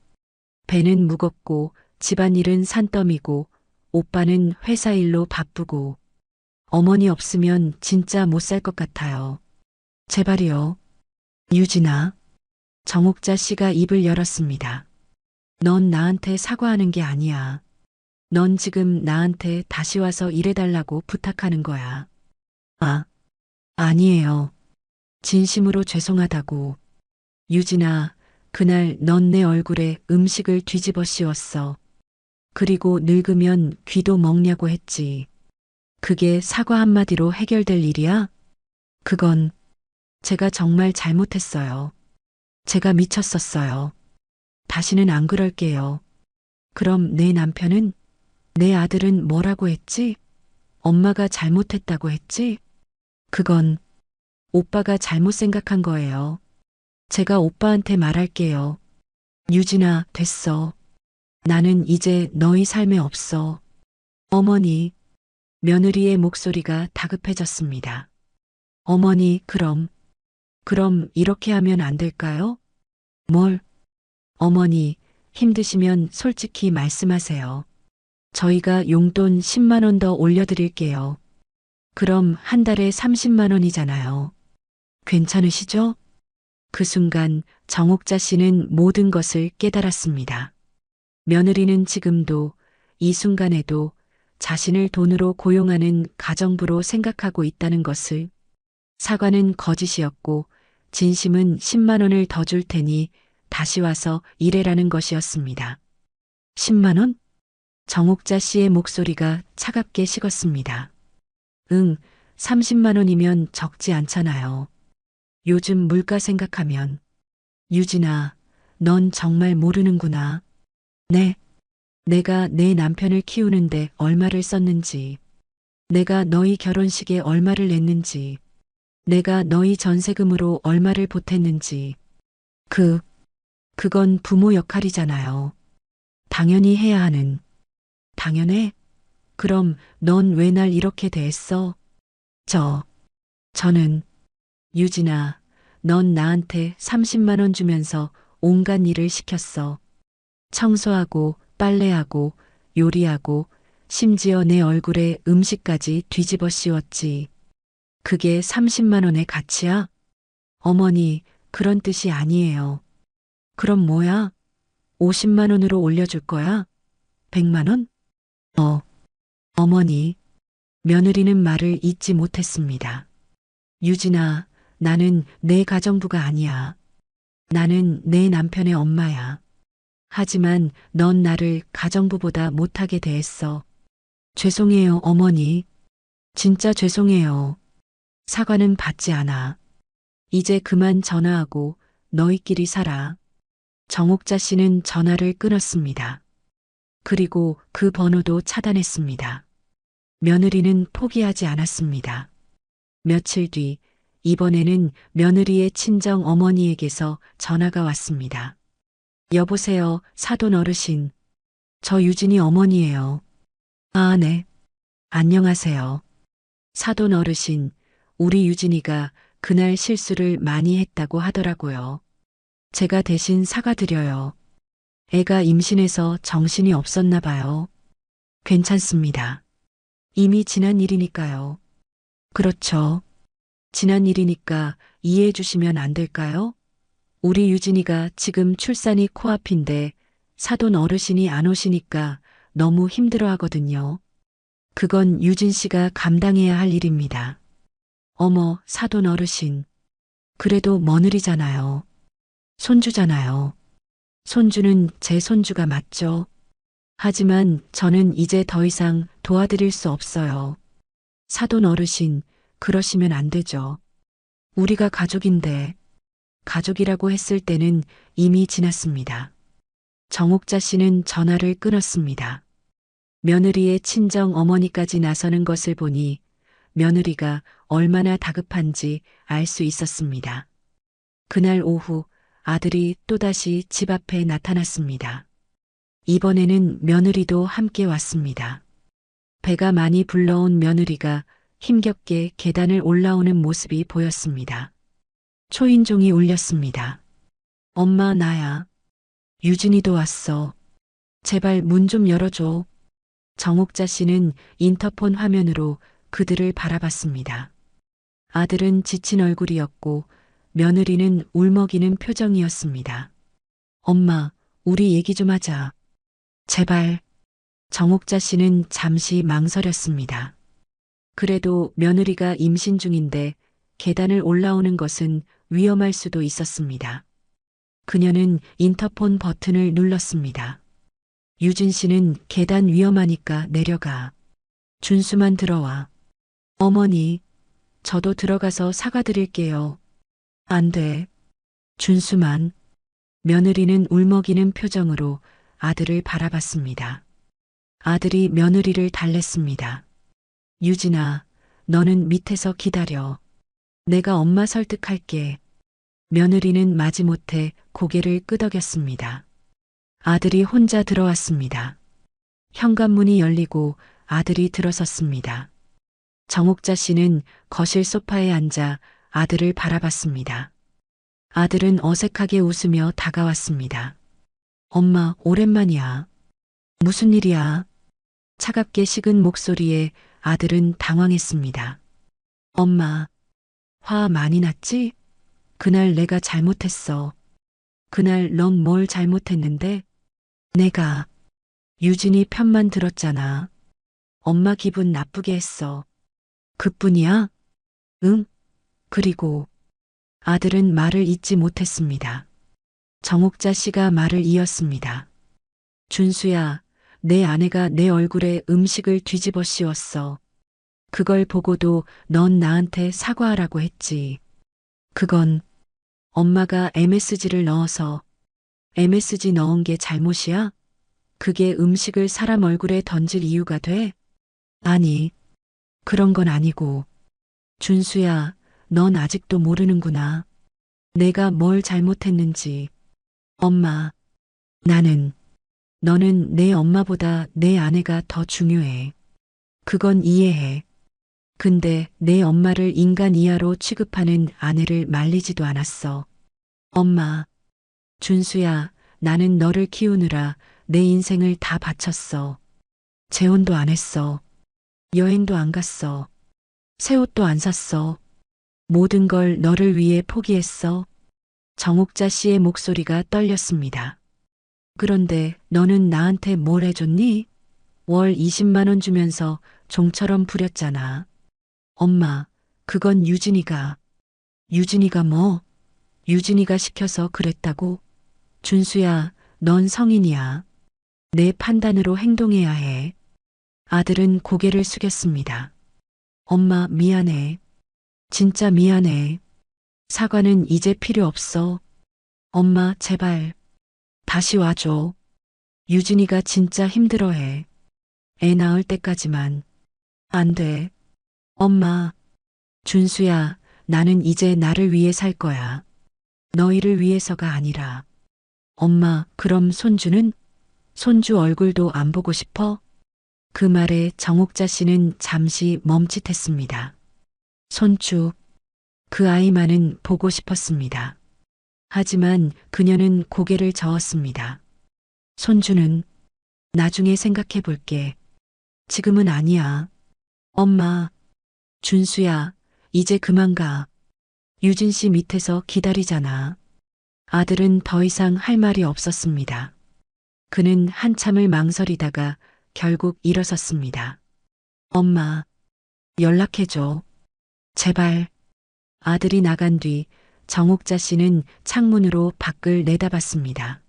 Speaker 1: 배는 무겁고 집안일은 산더미고 오빠는 회사 일로 바쁘고 어머니 없으면 진짜 못 살 것 같아요. 제발이요. 유진아. 정옥자 씨가 입을 열었습니다. 넌 나한테 사과하는 게 아니야. 넌 지금 나한테 다시 와서 일해달라고 부탁하는 거야. 아, 아니에요. 진심으로 죄송하다고. 유진아, 그날 넌 내 얼굴에 음식을 뒤집어 씌웠어. 그리고 늙으면 귀도 먹냐고 했지. 그게 사과 한마디로 해결될 일이야? 그건 제가 정말 잘못했어요. 제가 미쳤었어요. 다시는 안 그럴게요. 그럼 내 남편은? 내 아들은 뭐라고 했지? 엄마가 잘못했다고 했지? 그건 오빠가 잘못 생각한 거예요. 제가 오빠한테 말할게요. 유진아, 됐어. 나는 이제 너희 삶에 없어. 어머니, 며느리의 목소리가 다급해졌습니다. 어머니, 그럼 이렇게 하면 안 될까요? 뭘? 어머니, 힘드시면 솔직히 말씀하세요. 저희가 용돈 10만 원 더 올려드릴게요. 그럼 한 달에 30만 원이잖아요. 괜찮으시죠? 그 순간 정옥자 씨는 모든 것을 깨달았습니다. 며느리는 지금도 이 순간에도 자신을 돈으로 고용하는 가정부로 생각하고 있다는 것을. 사과는 거짓이었고 진심은 10만 원을 더 줄 테니 다시 와서 일해라는 것이었습니다. 10만 원? 정옥자 씨의 목소리가 차갑게 식었습니다. 응, 30만 원이면 적지 않잖아요. 요즘 물가 생각하면. 유진아, 넌 정말 모르는구나. 네, 내가 내 남편을 키우는데 얼마를 썼는지. 내가 너희 결혼식에 얼마를 냈는지. 내가 너희 전세금으로 얼마를 보탰는지. 그건 부모 역할이잖아요. 당연히 해야 하는. 당연해? 그럼 넌 왜 날 이렇게 대했어? 저는, 유진아, 넌 나한테 30만 원 주면서 온갖 일을 시켰어. 청소하고 빨래하고 요리하고 심지어 내 얼굴에 음식까지 뒤집어 씌웠지. 그게 30만 원의 가치야? 어머니, 그런 뜻이 아니에요. 그럼 뭐야? 50만 원으로 올려줄 거야? 100만 원? 어, 어머니. 며느리는 말을 잇지 못했습니다. 유진아, 나는 내 가정부가 아니야. 나는 내 남편의 엄마야. 하지만 넌 나를 가정부보다 못하게 대했어. 죄송해요, 어머니. 진짜 죄송해요. 사과는 받지 않아. 이제 그만 전화하고 너희끼리 살아. 정옥자 씨는 전화를 끊었습니다. 그리고 그 번호도 차단했습니다. 며느리는 포기하지 않았습니다. 며칠 뒤, 이번에는 며느리의 친정 어머니에게서 전화가 왔습니다. 여보세요, 사돈 어르신. 저 유진이 어머니예요. 아, 네. 안녕하세요. 사돈 어르신, 우리 유진이가 그날 실수를 많이 했다고 하더라고요. 제가 대신 사과드려요. 애가 임신해서 정신이 없었나 봐요. 괜찮습니다. 이미 지난 일이니까요. 그렇죠. 지난 일이니까 이해해 주시면 안 될까요? 우리 유진이가 지금 출산이 코앞인데 사돈 어르신이 안 오시니까 너무 힘들어 하거든요. 그건 유진 씨가 감당해야 할 일입니다. 어머, 사돈 어르신. 그래도 며느리잖아요. 손주잖아요. 손주는 제 손주가 맞죠. 하지만 저는 이제 더 이상 도와드릴 수 없어요. 사돈 어르신, 그러시면 안 되죠. 우리가 가족인데, 가족이라고 했을 때는 이미 지났습니다. 정옥자 씨는 전화를 끊었습니다. 며느리의 친정 어머니까지 나서는 것을 보니 며느리가 얼마나 다급한지 알 수 있었습니다. 그날 오후 아들이 또다시 집 앞에 나타났습니다. 이번에는 며느리도 함께 왔습니다. 배가 많이 불러온 며느리가 힘겹게 계단을 올라오는 모습이 보였습니다. 초인종이 울렸습니다. 엄마, 나야. 유진이도 왔어. 제발 문 좀 열어줘. 정옥자 씨는 인터폰 화면으로 그들을 바라봤습니다. 아들은 지친 얼굴이었고 며느리는 울먹이는 표정이었습니다. 엄마, 우리 얘기 좀 하자. 제발. 정옥자 씨는 잠시 망설였습니다. 그래도 며느리가 임신 중인데 계단을 올라오는 것은 위험할 수도 있었습니다. 그녀는 인터폰 버튼을 눌렀습니다. 유진 씨는 계단 위험하니까 내려가. 준수만 들어와. 어머니, 저도 들어가서 사과드릴게요. 안 돼. 준수만. 며느리는 울먹이는 표정으로 아들을 바라봤습니다. 아들이 며느리를 달랬습니다. 유진아, 너는 밑에서 기다려. 내가 엄마 설득할게. 며느리는 마지못해 고개를 끄덕였습니다. 아들이 혼자 들어왔습니다. 현관문이 열리고 아들이 들어섰습니다. 정옥자 씨는 거실 소파에 앉아 아들을 바라봤습니다. 아들은 어색하게 웃으며 다가왔습니다. 엄마, 오랜만이야. 무슨 일이야? 차갑게 식은 목소리에 아들은 당황했습니다. 엄마, 화 많이 났지? 그날 내가 잘못했어. 그날 넌 뭘 잘못했는데? 내가 유진이 편만 들었잖아. 엄마 기분 나쁘게 했어. 그뿐이야? 응? 그리고 아들은 말을 잇지 못했습니다. 정옥자 씨가 말을 이었습니다. 준수야, 내 아내가 내 얼굴에 음식을 뒤집어 씌웠어. 그걸 보고도 넌 나한테 사과하라고 했지. 그건 엄마가 MSG를 넣어서 MSG 넣은 게 잘못이야? 그게 음식을 사람 얼굴에 던질 이유가 돼? 아니, 그런 건 아니고. 준수야, 넌 아직도 모르는구나. 내가 뭘 잘못했는지. 엄마, 너는 내 엄마보다 내 아내가 더 중요해. 그건 이해해. 근데 내 엄마를 인간 이하로 취급하는 아내를 말리지도 않았어. 엄마, 준수야, 나는 너를 키우느라 내 인생을 다 바쳤어. 재혼도 안 했어. 여행도 안 갔어. 새 옷도 안 샀어. 모든 걸 너를 위해 포기했어. 정옥자 씨의 목소리가 떨렸습니다. 그런데 너는 나한테 뭘 해줬니? 월 20만 원 주면서 종처럼 부렸잖아. 엄마, 그건 유진이가 뭐? 유진이가 시켜서 그랬다고? 준수야, 넌 성인이야. 내 판단으로 행동해야 해. 아들은 고개를 숙였습니다. 엄마, 미안해. 진짜 미안해. 사과는 이제 필요 없어. 엄마, 제발. 다시 와줘. 유진이가 진짜 힘들어해. 애 낳을 때까지만. 안 돼. 엄마, 준수야, 나는 이제 나를 위해 살 거야. 너희를 위해서가 아니라. 엄마, 그럼 손주는? 손주 얼굴도 안 보고 싶어? 그 말에 정옥자 씨는 잠시 멈칫했습니다. 손주, 그 아이만은 보고 싶었습니다. 하지만 그녀는 고개를 저었습니다. 손주는 나중에 생각해 볼게. 지금은 아니야. 엄마, 준수야, 이제 그만 가. 유진 씨 밑에서 기다리잖아. 아들은 더 이상 할 말이 없었습니다. 그는 한참을 망설이다가 결국 일어섰습니다. 엄마, 연락해줘. 제발. 아들이 나간 뒤 정옥자 씨는 창문으로 밖을 내다봤습니다.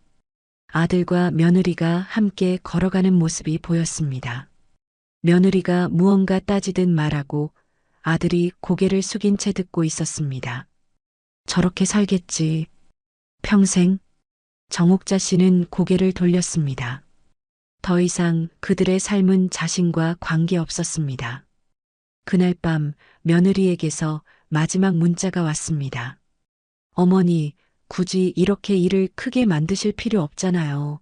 Speaker 1: 아들과 며느리가 함께 걸어가는 모습이 보였습니다. 며느리가 무언가 따지듯 말하고 아들이 고개를 숙인 채 듣고 있었습니다. 저렇게 살겠지. 평생. 정옥자 씨는 고개를 돌렸습니다. 더 이상 그들의 삶은 자신과 관계없었습니다. 그날 밤 며느리에게서 마지막 문자가 왔습니다. 어머니, 굳이 이렇게 일을 크게 만드실 필요 없잖아요.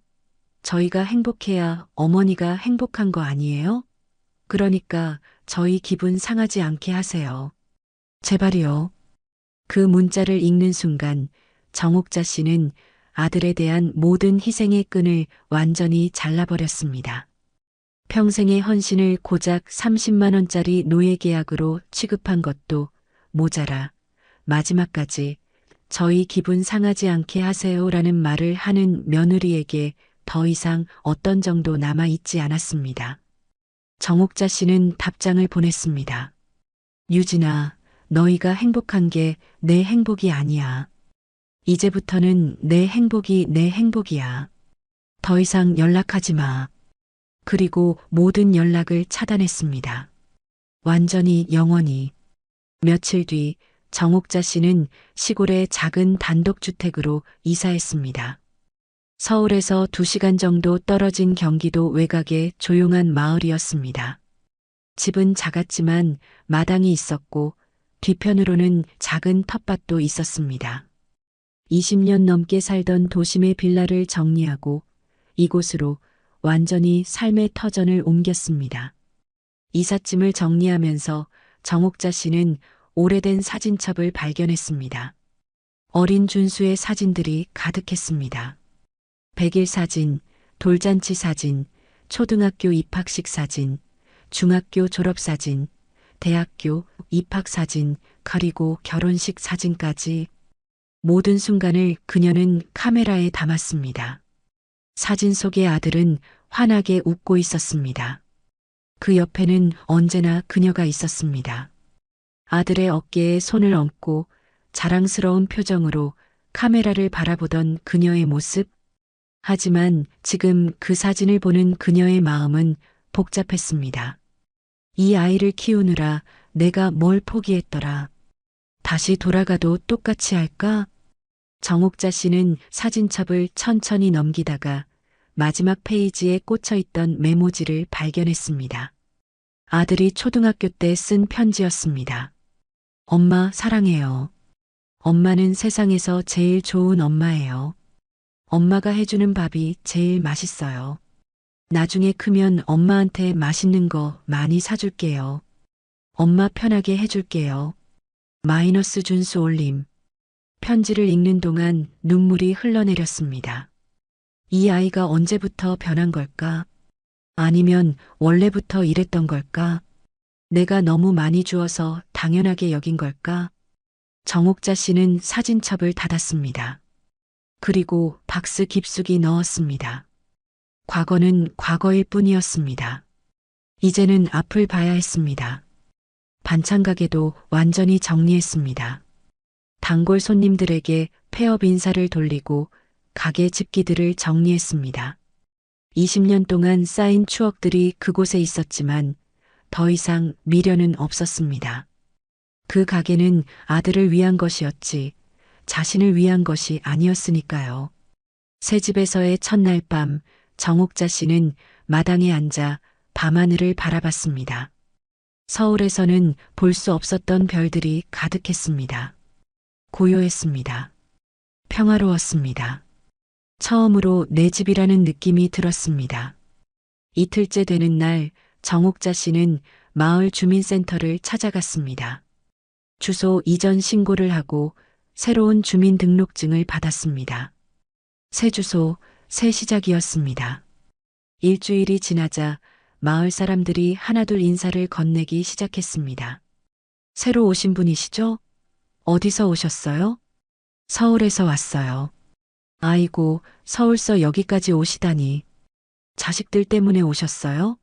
Speaker 1: 저희가 행복해야 어머니가 행복한 거 아니에요? 그러니까 저희 기분 상하지 않게 하세요. 제발이요. 그 문자를 읽는 순간 정옥자 씨는 아들에 대한 모든 희생의 끈을 완전히 잘라버렸습니다. 평생의 헌신을 고작 30만 원짜리 노예 계약으로 취급한 것도 모자라 마지막까지 저희 기분 상하지 않게 하세요라는 말을 하는 며느리에게 더 이상 어떤 정도 남아 있지 않았습니다. 정옥자 씨는 답장을 보냈습니다. 유진아, 너희가 행복한 게 내 행복이 아니야. 이제부터는 내 행복이 내 행복이야. 더 이상 연락하지 마. 그리고 모든 연락을 차단했습니다. 완전히 영원히. 며칠 뒤 정옥자 씨는 시골의 작은 단독주택으로 이사했습니다. 서울에서 2시간 정도 떨어진 경기도 외곽의 조용한 마을이었습니다. 집은 작았지만 마당이 있었고 뒤편으로는 작은 텃밭도 있었습니다. 20년 넘게 살던 도심의 빌라를 정리하고 이곳으로 완전히 삶의 터전을 옮겼습니다. 이삿짐을 정리하면서 정옥자 씨는 오래된 사진첩을 발견했습니다. 어린 준수의 사진들이 가득했습니다. 100일 사진, 돌잔치 사진, 초등학교 입학식 사진, 중학교 졸업 사진, 대학교 입학 사진, 그리고 결혼식 사진까지 모든 순간을 그녀는 카메라에 담았습니다. 사진 속의 아들은 환하게 웃고 있었습니다. 그 옆에는 언제나 그녀가 있었습니다. 아들의 어깨에 손을 얹고 자랑스러운 표정으로 카메라를 바라보던 그녀의 모습. 하지만 지금 그 사진을 보는 그녀의 마음은 복잡했습니다. 이 아이를 키우느라 내가 뭘 포기했더라. 다시 돌아가도 똑같이 할까? 정옥자 씨는 사진첩을 천천히 넘기다가 마지막 페이지에 꽂혀 있던 메모지를 발견했습니다. 아들이 초등학교 때 쓴 편지였습니다. 엄마 사랑해요. 엄마는 세상에서 제일 좋은 엄마예요. 엄마가 해주는 밥이 제일 맛있어요. 나중에 크면 엄마한테 맛있는 거 많이 사줄게요. 엄마 편하게 해줄게요. 마이너스 준수 올림. 편지를 읽는 동안 눈물이 흘러내렸습니다. 이 아이가 언제부터 변한 걸까? 아니면 원래부터 이랬던 걸까? 내가 너무 많이 주어서 당연하게 여긴 걸까? 정옥자 씨는 사진첩을 닫았습니다. 그리고 박스 깊숙이 넣었습니다. 과거는 과거일 뿐이었습니다. 이제는 앞을 봐야 했습니다. 반찬 가게도 완전히 정리했습니다. 단골 손님들에게 폐업 인사를 돌리고 가게 집기들을 정리했습니다. 20년 동안 쌓인 추억들이 그곳에 있었지만 더 이상 미련은 없었습니다. 그 가게는 아들을 위한 것이었지 자신을 위한 것이 아니었으니까요. 새 집에서의 첫날 밤 정옥자 씨는 마당에 앉아 밤하늘을 바라봤습니다. 서울에서는 볼 수 없었던 별들이 가득했습니다. 고요했습니다. 평화로웠습니다. 처음으로 내 집이라는 느낌이 들었습니다. 이틀째 되는 날 정옥자 씨는 마을 주민센터를 찾아갔습니다. 주소 이전 신고를 하고 새로운 주민등록증을 받았습니다. 새 주소, 새 시작이었습니다. 일주일이 지나자 마을 사람들이 하나둘 인사를 건네기 시작했습니다. 새로 오신 분이시죠? 어디서 오셨어요? 서울에서 왔어요. 아이고, 서울서 여기까지 오시다니. 자식들 때문에 오셨어요?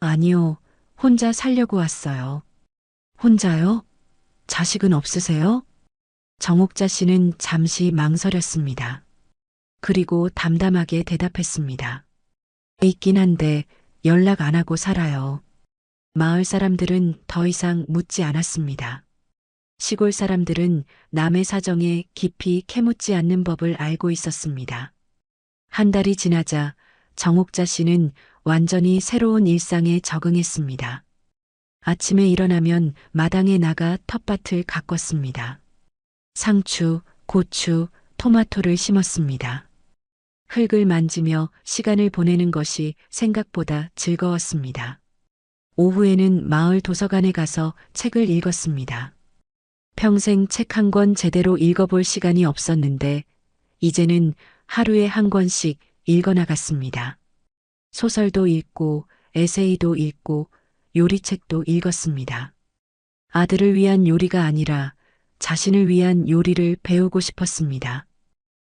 Speaker 1: 아니요, 혼자 살려고 왔어요. 혼자요? 자식은 없으세요? 정옥자 씨는 잠시 망설였습니다. 그리고 담담하게 대답했습니다. 있긴 한데 연락 안 하고 살아요. 마을 사람들은 더 이상 묻지 않았습니다. 시골 사람들은 남의 사정에 깊이 캐묻지 않는 법을 알고 있었습니다. 한 달이 지나자 정옥자 씨는 완전히 새로운 일상에 적응했습니다. 아침에 일어나면 마당에 나가 텃밭을 가꿨습니다. 상추, 고추, 토마토를 심었습니다. 흙을 만지며 시간을 보내는 것이 생각보다 즐거웠습니다. 오후에는 마을 도서관에 가서 책을 읽었습니다. 평생 책 한 권 제대로 읽어볼 시간이 없었는데 이제는 하루에 한 권씩 읽어나갔습니다. 소설도 읽고 에세이도 읽고 요리책도 읽었습니다. 아들을 위한 요리가 아니라 자신을 위한 요리를 배우고 싶었습니다.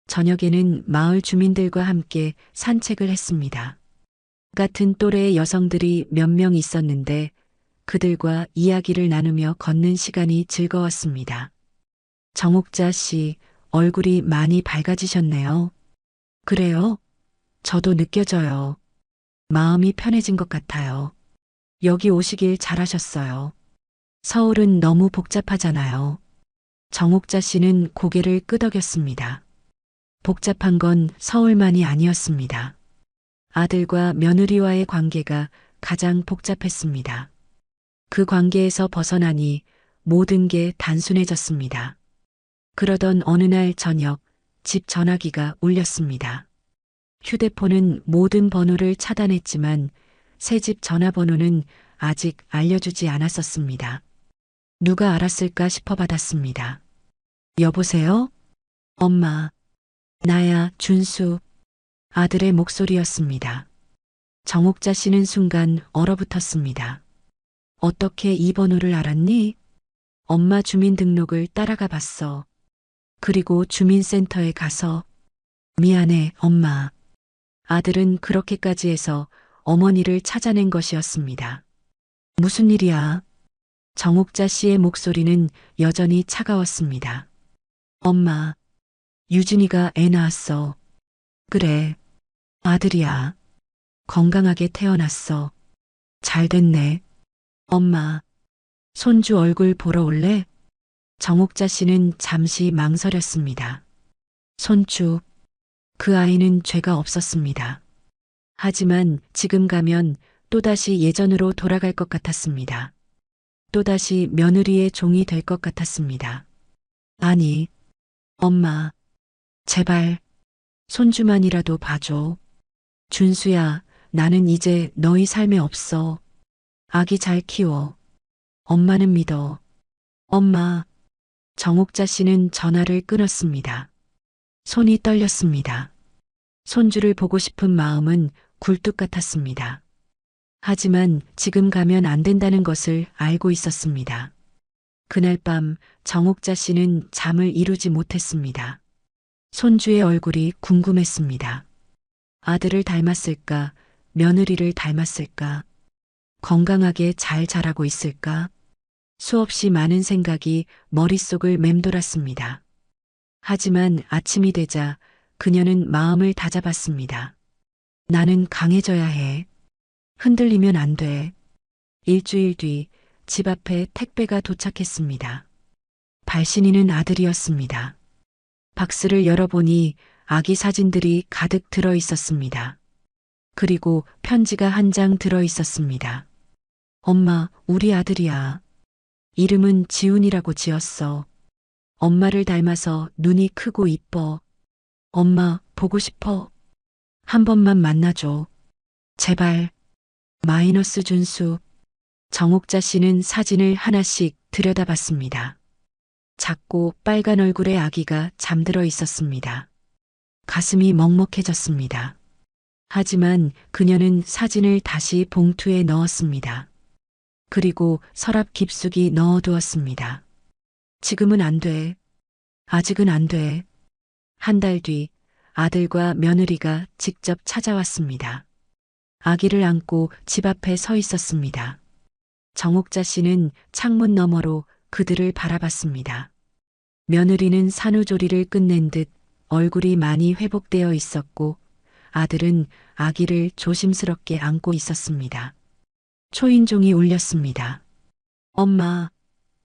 Speaker 1: 저녁에는 마을 주민들과 함께 산책을 했습니다. 같은 또래의 여성들이 몇 명 있었는데 그들과 이야기를 나누며 걷는 시간이 즐거웠습니다. 정옥자 씨, 얼굴이 많이 밝아지셨네요. 그래요? 저도 느껴져요. 마음이 편해진 것 같아요. 여기 오시길 잘하셨어요. 서울은 너무 복잡하잖아요. 정옥자 씨는 고개를 끄덕였습니다. 복잡한 건 서울만이 아니었습니다. 아들과 며느리와의 관계가 가장 복잡했습니다. 그 관계에서 벗어나니 모든 게 단순해졌습니다. 그러던 어느 날 저녁 집 전화기가 울렸습니다. 휴대폰은 모든 번호를 차단했지만 새 집 전화번호는 아직 알려주지 않았었습니다. 누가 알았을까 싶어 받았습니다. 여보세요? 엄마. 나야, 준수. 아들의 목소리였습니다. 정옥자 씨는 순간 얼어붙었습니다. 어떻게 이 번호를 알았니? 엄마 주민등록을 따라가 봤어. 그리고 주민센터에 가서 미안해, 엄마. 아들은 그렇게까지 해서 어머니를 찾아낸 것이었습니다. 무슨 일이야? 정옥자 씨의 목소리는 여전히 차가웠습니다. 엄마, 유진이가 애 낳았어. 그래, 아들이야. 건강하게 태어났어. 잘 됐네. 엄마, 손주 얼굴 보러 올래? 정옥자 씨는 잠시 망설였습니다. 손주, 그 아이는 죄가 없었습니다. 하지만 지금 가면 또다시 예전으로 돌아갈 것 같았습니다. 또다시 며느리의 종이 될 것 같았습니다. 아니, 엄마, 제발, 손주만이라도 봐줘. 준수야, 나는 이제 너희 삶에 없어. 아기 잘 키워. 엄마는 믿어. 엄마. 정옥자 씨는 전화를 끊었습니다. 손이 떨렸습니다. 손주를 보고 싶은 마음은 굴뚝 같았습니다. 하지만 지금 가면 안 된다는 것을 알고 있었습니다. 그날 밤 정옥자 씨는 잠을 이루지 못했습니다. 손주의 얼굴이 궁금했습니다. 아들을 닮았을까? 며느리를 닮았을까? 건강하게 잘 자라고 있을까? 수없이 많은 생각이 머릿속을 맴돌았습니다. 하지만 아침이 되자 그녀는 마음을 다잡았습니다. 나는 강해져야 해. 흔들리면 안 돼. 일주일 뒤 집 앞에 택배가 도착했습니다. 발신인은 아들이었습니다. 박스를 열어보니 아기 사진들이 가득 들어 있었습니다. 그리고 편지가 한 장 들어 있었습니다. 엄마, 우리 아들이야. 이름은 지훈이라고 지었어. 엄마를 닮아서 눈이 크고 이뻐. 엄마, 보고 싶어. 한 번만 만나줘. 제발. 마이너스 준수. 정옥자 씨는 사진을 하나씩 들여다봤습니다. 작고 빨간 얼굴의 아기가 잠들어 있었습니다. 가슴이 먹먹해졌습니다. 하지만 그녀는 사진을 다시 봉투에 넣었습니다. 그리고 서랍 깊숙이 넣어두었습니다. 지금은 안 돼. 아직은 안 돼. 한 달 뒤 아들과 며느리가 직접 찾아왔습니다. 아기를 안고 집 앞에 서 있었습니다. 정옥자 씨는 창문 너머로 그들을 바라봤습니다. 며느리는 산후조리를 끝낸 듯 얼굴이 많이 회복되어 있었고 아들은 아기를 조심스럽게 안고 있었습니다. 초인종이 울렸습니다. 엄마,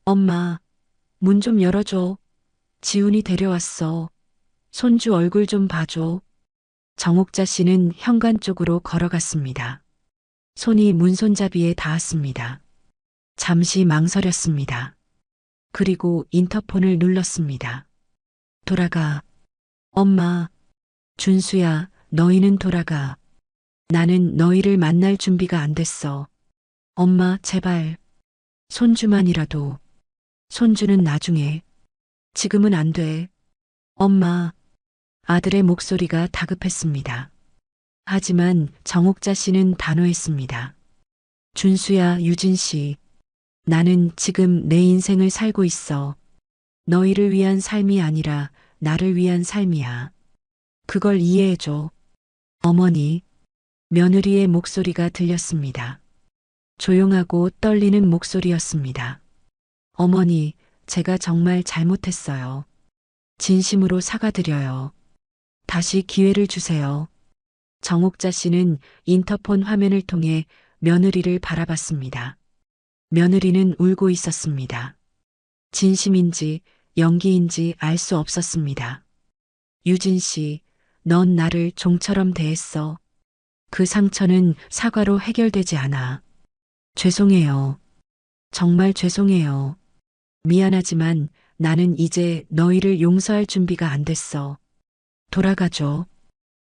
Speaker 1: 엄마, 문 좀 열어줘. 지훈이 데려왔어. 손주 얼굴 좀 봐줘. 정옥자 씨는 현관 쪽으로 걸어갔습니다. 손이 문손잡이에 닿았습니다. 잠시 망설였습니다. 그리고 인터폰을 눌렀습니다. 돌아가. 엄마. 준수야, 너희는 돌아가. 나는 너희를 만날 준비가 안 됐어. 엄마, 제발. 손주만이라도. 손주는 나중에. 지금은 안 돼. 엄마. 아들의 목소리가 다급했습니다. 하지만 정옥자 씨는 단호했습니다. 준수야, 유진 씨. 나는 지금 내 인생을 살고 있어. 너희를 위한 삶이 아니라 나를 위한 삶이야. 그걸 이해해줘. 어머니. 며느리의 목소리가 들렸습니다. 조용하고 떨리는 목소리였습니다. 어머니, 제가 정말 잘못했어요. 진심으로 사과드려요. 다시 기회를 주세요. 정옥자 씨는 인터폰 화면을 통해 며느리를 바라봤습니다. 며느리는 울고 있었습니다. 진심인지 연기인지 알 수 없었습니다. 유진 씨, 넌 나를 종처럼 대했어. 그 상처는 사과로 해결되지 않아. 죄송해요. 정말 죄송해요. 미안하지만 나는 이제 너희를 용서할 준비가 안 됐어. 돌아가줘.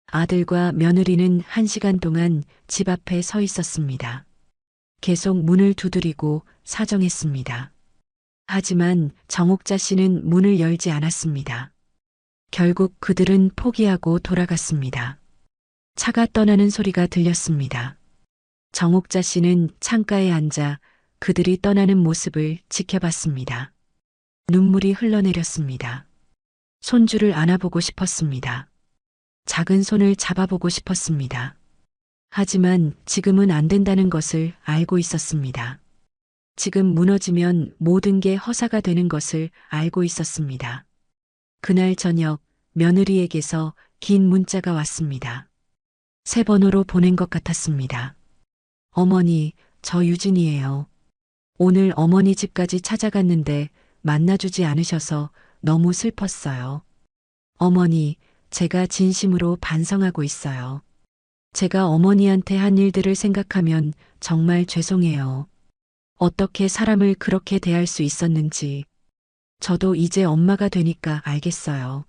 Speaker 1: 아들과 며느리는 1시간 동안 집 앞에 서 있었습니다. 계속 문을 두드리고 사정했습니다. 하지만 정옥자 씨는 문을 열지 않았습니다. 결국 그들은 포기하고 돌아갔습니다. 차가 떠나는 소리가 들렸습니다. 정옥자 씨는 창가에 앉아 그들이 떠나는 모습을 지켜봤습니다. 눈물이 흘러내렸습니다. 손주를 안아보고 싶었습니다. 작은 손을 잡아보고 싶었습니다. 하지만 지금은 안 된다는 것을 알고 있었습니다. 지금 무너지면 모든 게 허사가 되는 것을 알고 있었습니다. 그날 저녁 며느리에게서 긴 문자가 왔습니다. 새 번호로 보낸 것 같았습니다. 어머니, 저 유진이에요. 오늘 어머니 집까지 찾아갔는데 만나주지 않으셔서 너무 슬펐어요. 어머니, 제가 진심으로 반성하고 있어요. 제가 어머니한테 한 일들을 생각하면 정말 죄송해요. 어떻게 사람을 그렇게 대할 수 있었는지. 저도 이제 엄마가 되니까 알겠어요.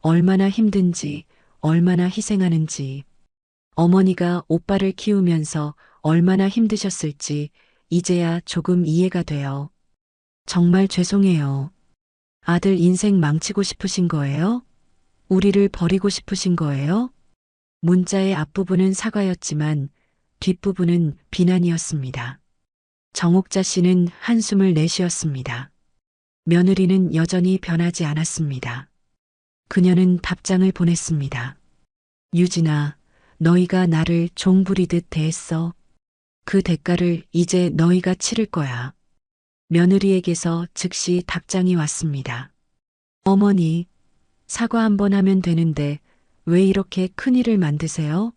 Speaker 1: 얼마나 힘든지, 얼마나 희생하는지. 어머니가 오빠를 키우면서 얼마나 힘드셨을지 이제야 조금 이해가 돼요. 정말 죄송해요. 아들 인생 망치고 싶으신 거예요? 우리를 버리고 싶으신 거예요? 문자의 앞부분은 사과였지만 뒷부분은 비난이었습니다. 정옥자 씨는 한숨을 내쉬었습니다. 며느리는 여전히 변하지 않았습니다. 그녀는 답장을 보냈습니다. 유진아, 너희가 나를 종 부리듯 대했어. 그 대가를 이제 너희가 치를 거야. 며느리에게서 즉시 답장이 왔습니다. 어머니, 사과 한 번 하면 되는데 왜 이렇게 큰일을 만드세요?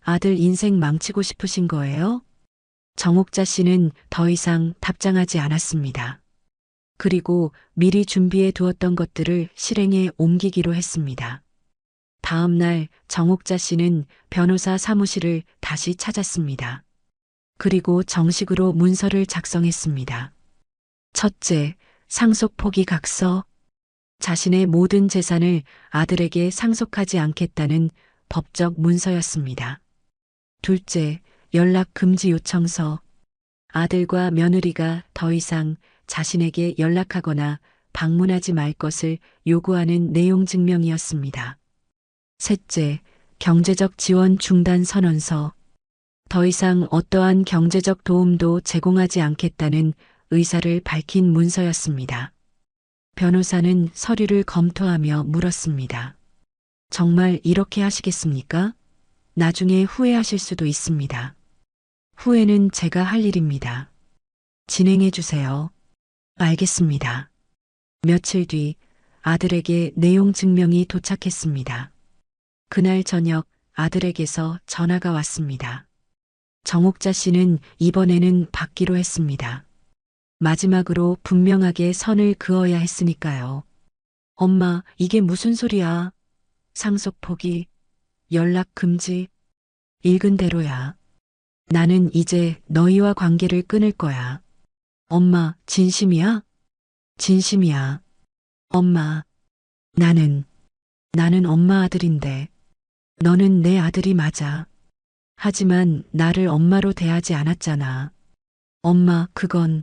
Speaker 1: 아들 인생 망치고 싶으신 거예요? 정옥자 씨는 더 이상 답장하지 않았습니다. 그리고 미리 준비해 두었던 것들을 실행에 옮기기로 했습니다. 다음 날 정옥자 씨는 변호사 사무실을 다시 찾았습니다. 그리고 정식으로 문서를 작성했습니다. 첫째, 상속 포기 각서. 자신의 모든 재산을 아들에게 상속하지 않겠다는 법적 문서였습니다. 둘째, 연락 금지 요청서. 아들과 며느리가 더 이상 자신에게 연락하거나 방문하지 말 것을 요구하는 내용 증명이었습니다. 셋째, 경제적 지원 중단 선언서. 더 이상 어떠한 경제적 도움도 제공하지 않겠다는 의사를 밝힌 문서였습니다. 변호사는 서류를 검토하며 물었습니다. 정말 이렇게 하시겠습니까? 나중에 후회하실 수도 있습니다. 후회는 제가 할 일입니다. 진행해 주세요. 알겠습니다. 며칠 뒤 아들에게 내용 증명이 도착했습니다. 그날 저녁 아들에게서 전화가 왔습니다. 정옥자 씨는 이번에는 받기로 했습니다. 마지막으로 분명하게 선을 그어야 했으니까요. 엄마, 이게 무슨 소리야? 상속 포기, 연락 금지. 읽은 대로야. 나는 이제 너희와 관계를 끊을 거야. 엄마, 진심이야? 진심이야. 엄마, 나는 엄마 아들인데. 너는 내 아들이 맞아. 하지만 나를 엄마로 대하지 않았잖아. 엄마, 그건.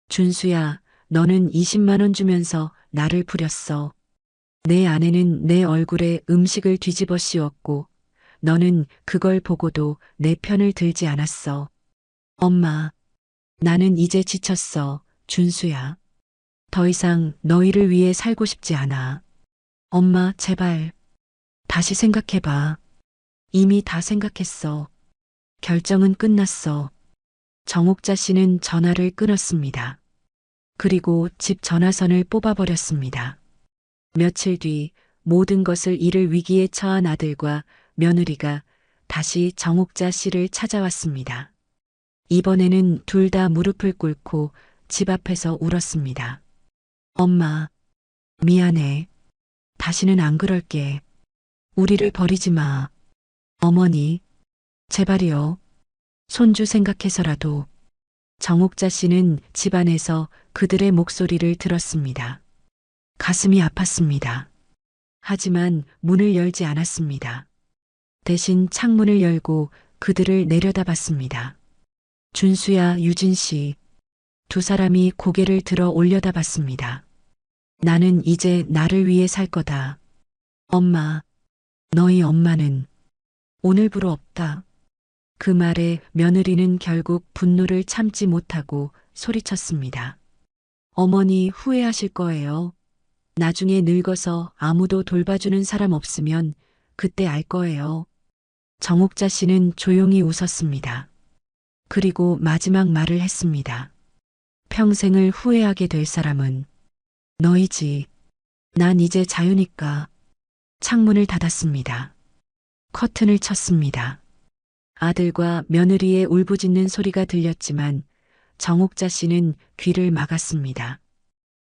Speaker 1: 준수야, 너는 20만 원 주면서 나를 부렸어. 내 아내는 내 얼굴에 음식을 뒤집어 씌웠고 너는 그걸 보고도 내 편을 들지 않았어. 엄마, 나는 이제 지쳤어, 준수야. 더 이상 너희를 위해 살고 싶지 않아. 엄마, 제발. 다시 생각해봐. 이미 다 생각했어. 결정은 끝났어. 정옥자 씨는 전화를 끊었습니다. 그리고 집 전화선을 뽑아버렸습니다. 며칠 뒤 모든 것을 잃을 위기에 처한 아들과 며느리가 다시 정옥자 씨를 찾아왔습니다. 이번에는 둘 다 무릎을 꿇고 집 앞에서 울었습니다. 엄마, 미안해. 다시는 안 그럴게. 우리를 버리지 마. 어머니, 제발이요. 손주 생각해서라도. 정옥자 씨는 집안에서 그들의 목소리를 들었습니다. 가슴이 아팠습니다. 하지만 문을 열지 않았습니다. 대신 창문을 열고 그들을 내려다봤습니다. 준수야, 유진 씨. 두 사람이 고개를 들어 올려다봤습니다. 나는 이제 나를 위해 살 거다. 엄마, 너희 엄마는 오늘부로 없다. 그 말에 며느리는 결국 분노를 참지 못하고 소리쳤습니다. 어머니 후회하실 거예요. 나중에 늙어서 아무도 돌봐주는 사람 없으면 그때 알 거예요. 정옥자 씨는 조용히 웃었습니다. 그리고 마지막 말을 했습니다. 평생을 후회하게 될 사람은 너희지. 난 이제 자유니까. 창문을 닫았습니다. 커튼을 쳤습니다. 아들과 며느리의 울부짖는 소리가 들렸지만 정옥자 씨는 귀를 막았습니다.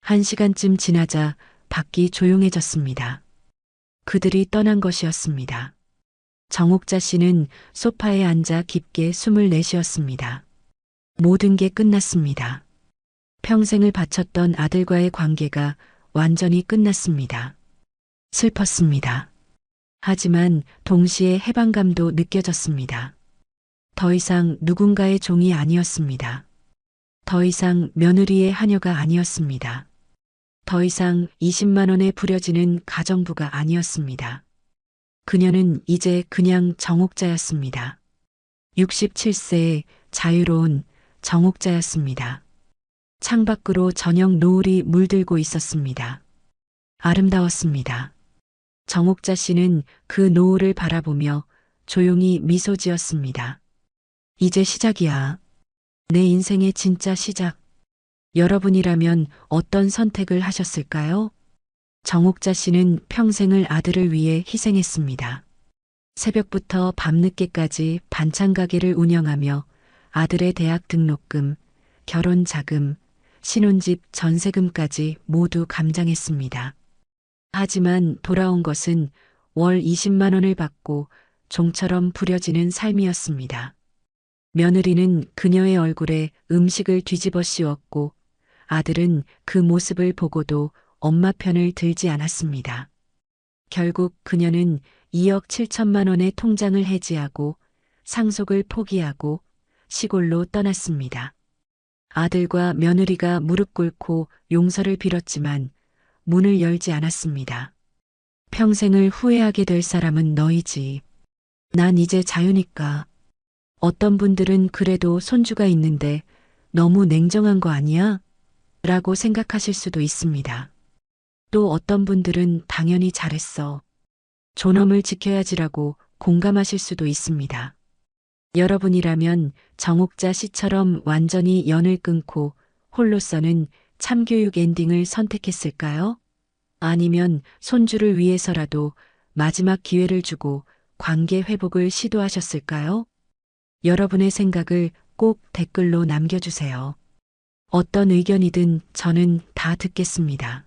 Speaker 1: 1시간쯤 지나자 밖이 조용해졌습니다. 그들이 떠난 것이었습니다. 정옥자 씨는 소파에 앉아 깊게 숨을 내쉬었습니다. 모든 게 끝났습니다. 평생을 바쳤던 아들과의 관계가 완전히 끝났습니다. 슬펐습니다. 하지만 동시에 해방감도 느껴졌습니다. 더 이상 누군가의 종이 아니었습니다. 더 이상 며느리의 하녀가 아니었습니다. 더 이상 20만 원에 부려지는 가정부가 아니었습니다. 그녀는 이제 그냥 정옥자였습니다. 67세의 자유로운 정옥자였습니다. 창밖으로 저녁 노을이 물들고 있었습니다. 아름다웠습니다. 정옥자 씨는 그 노을을 바라보며 조용히 미소 지었습니다. 이제 시작이야. 내 인생의 진짜 시작. 여러분이라면 어떤 선택을 하셨을까요? 정옥자 씨는 평생을 아들을 위해 희생했습니다. 새벽부터 밤늦게까지 반찬 가게를 운영하며 아들의 대학 등록금, 결혼 자금, 신혼집 전세금까지 모두 감당했습니다. 하지만 돌아온 것은 월 20만 원을 받고 종처럼 부려지는 삶이었습니다. 며느리는 그녀의 얼굴에 음식을 뒤집어 씌웠고 아들은 그 모습을 보고도 엄마 편을 들지 않았습니다. 결국 그녀는 2억 7천만 원의 통장을 해지하고 상속을 포기하고 시골로 떠났습니다. 아들과 며느리가 무릎 꿇고 용서를 빌었지만 문을 열지 않았습니다. 평생을 후회하게 될 사람은 너희지. 난 이제 자유니까. 어떤 분들은 그래도 손주가 있는데 너무 냉정한 거 아니야? 라고 생각하실 수도 있습니다. 또 어떤 분들은 당연히 잘했어. 존엄을 지켜야지라고 공감하실 수도 있습니다. 여러분이라면 정옥자 씨처럼 완전히 연을 끊고 홀로서는 참교육 엔딩을 선택했을까요? 아니면 손주를 위해서라도 마지막 기회를 주고 관계 회복을 시도하셨을까요? 여러분의 생각을 꼭 댓글로 남겨주세요. 어떤 의견이든 저는 다 듣겠습니다.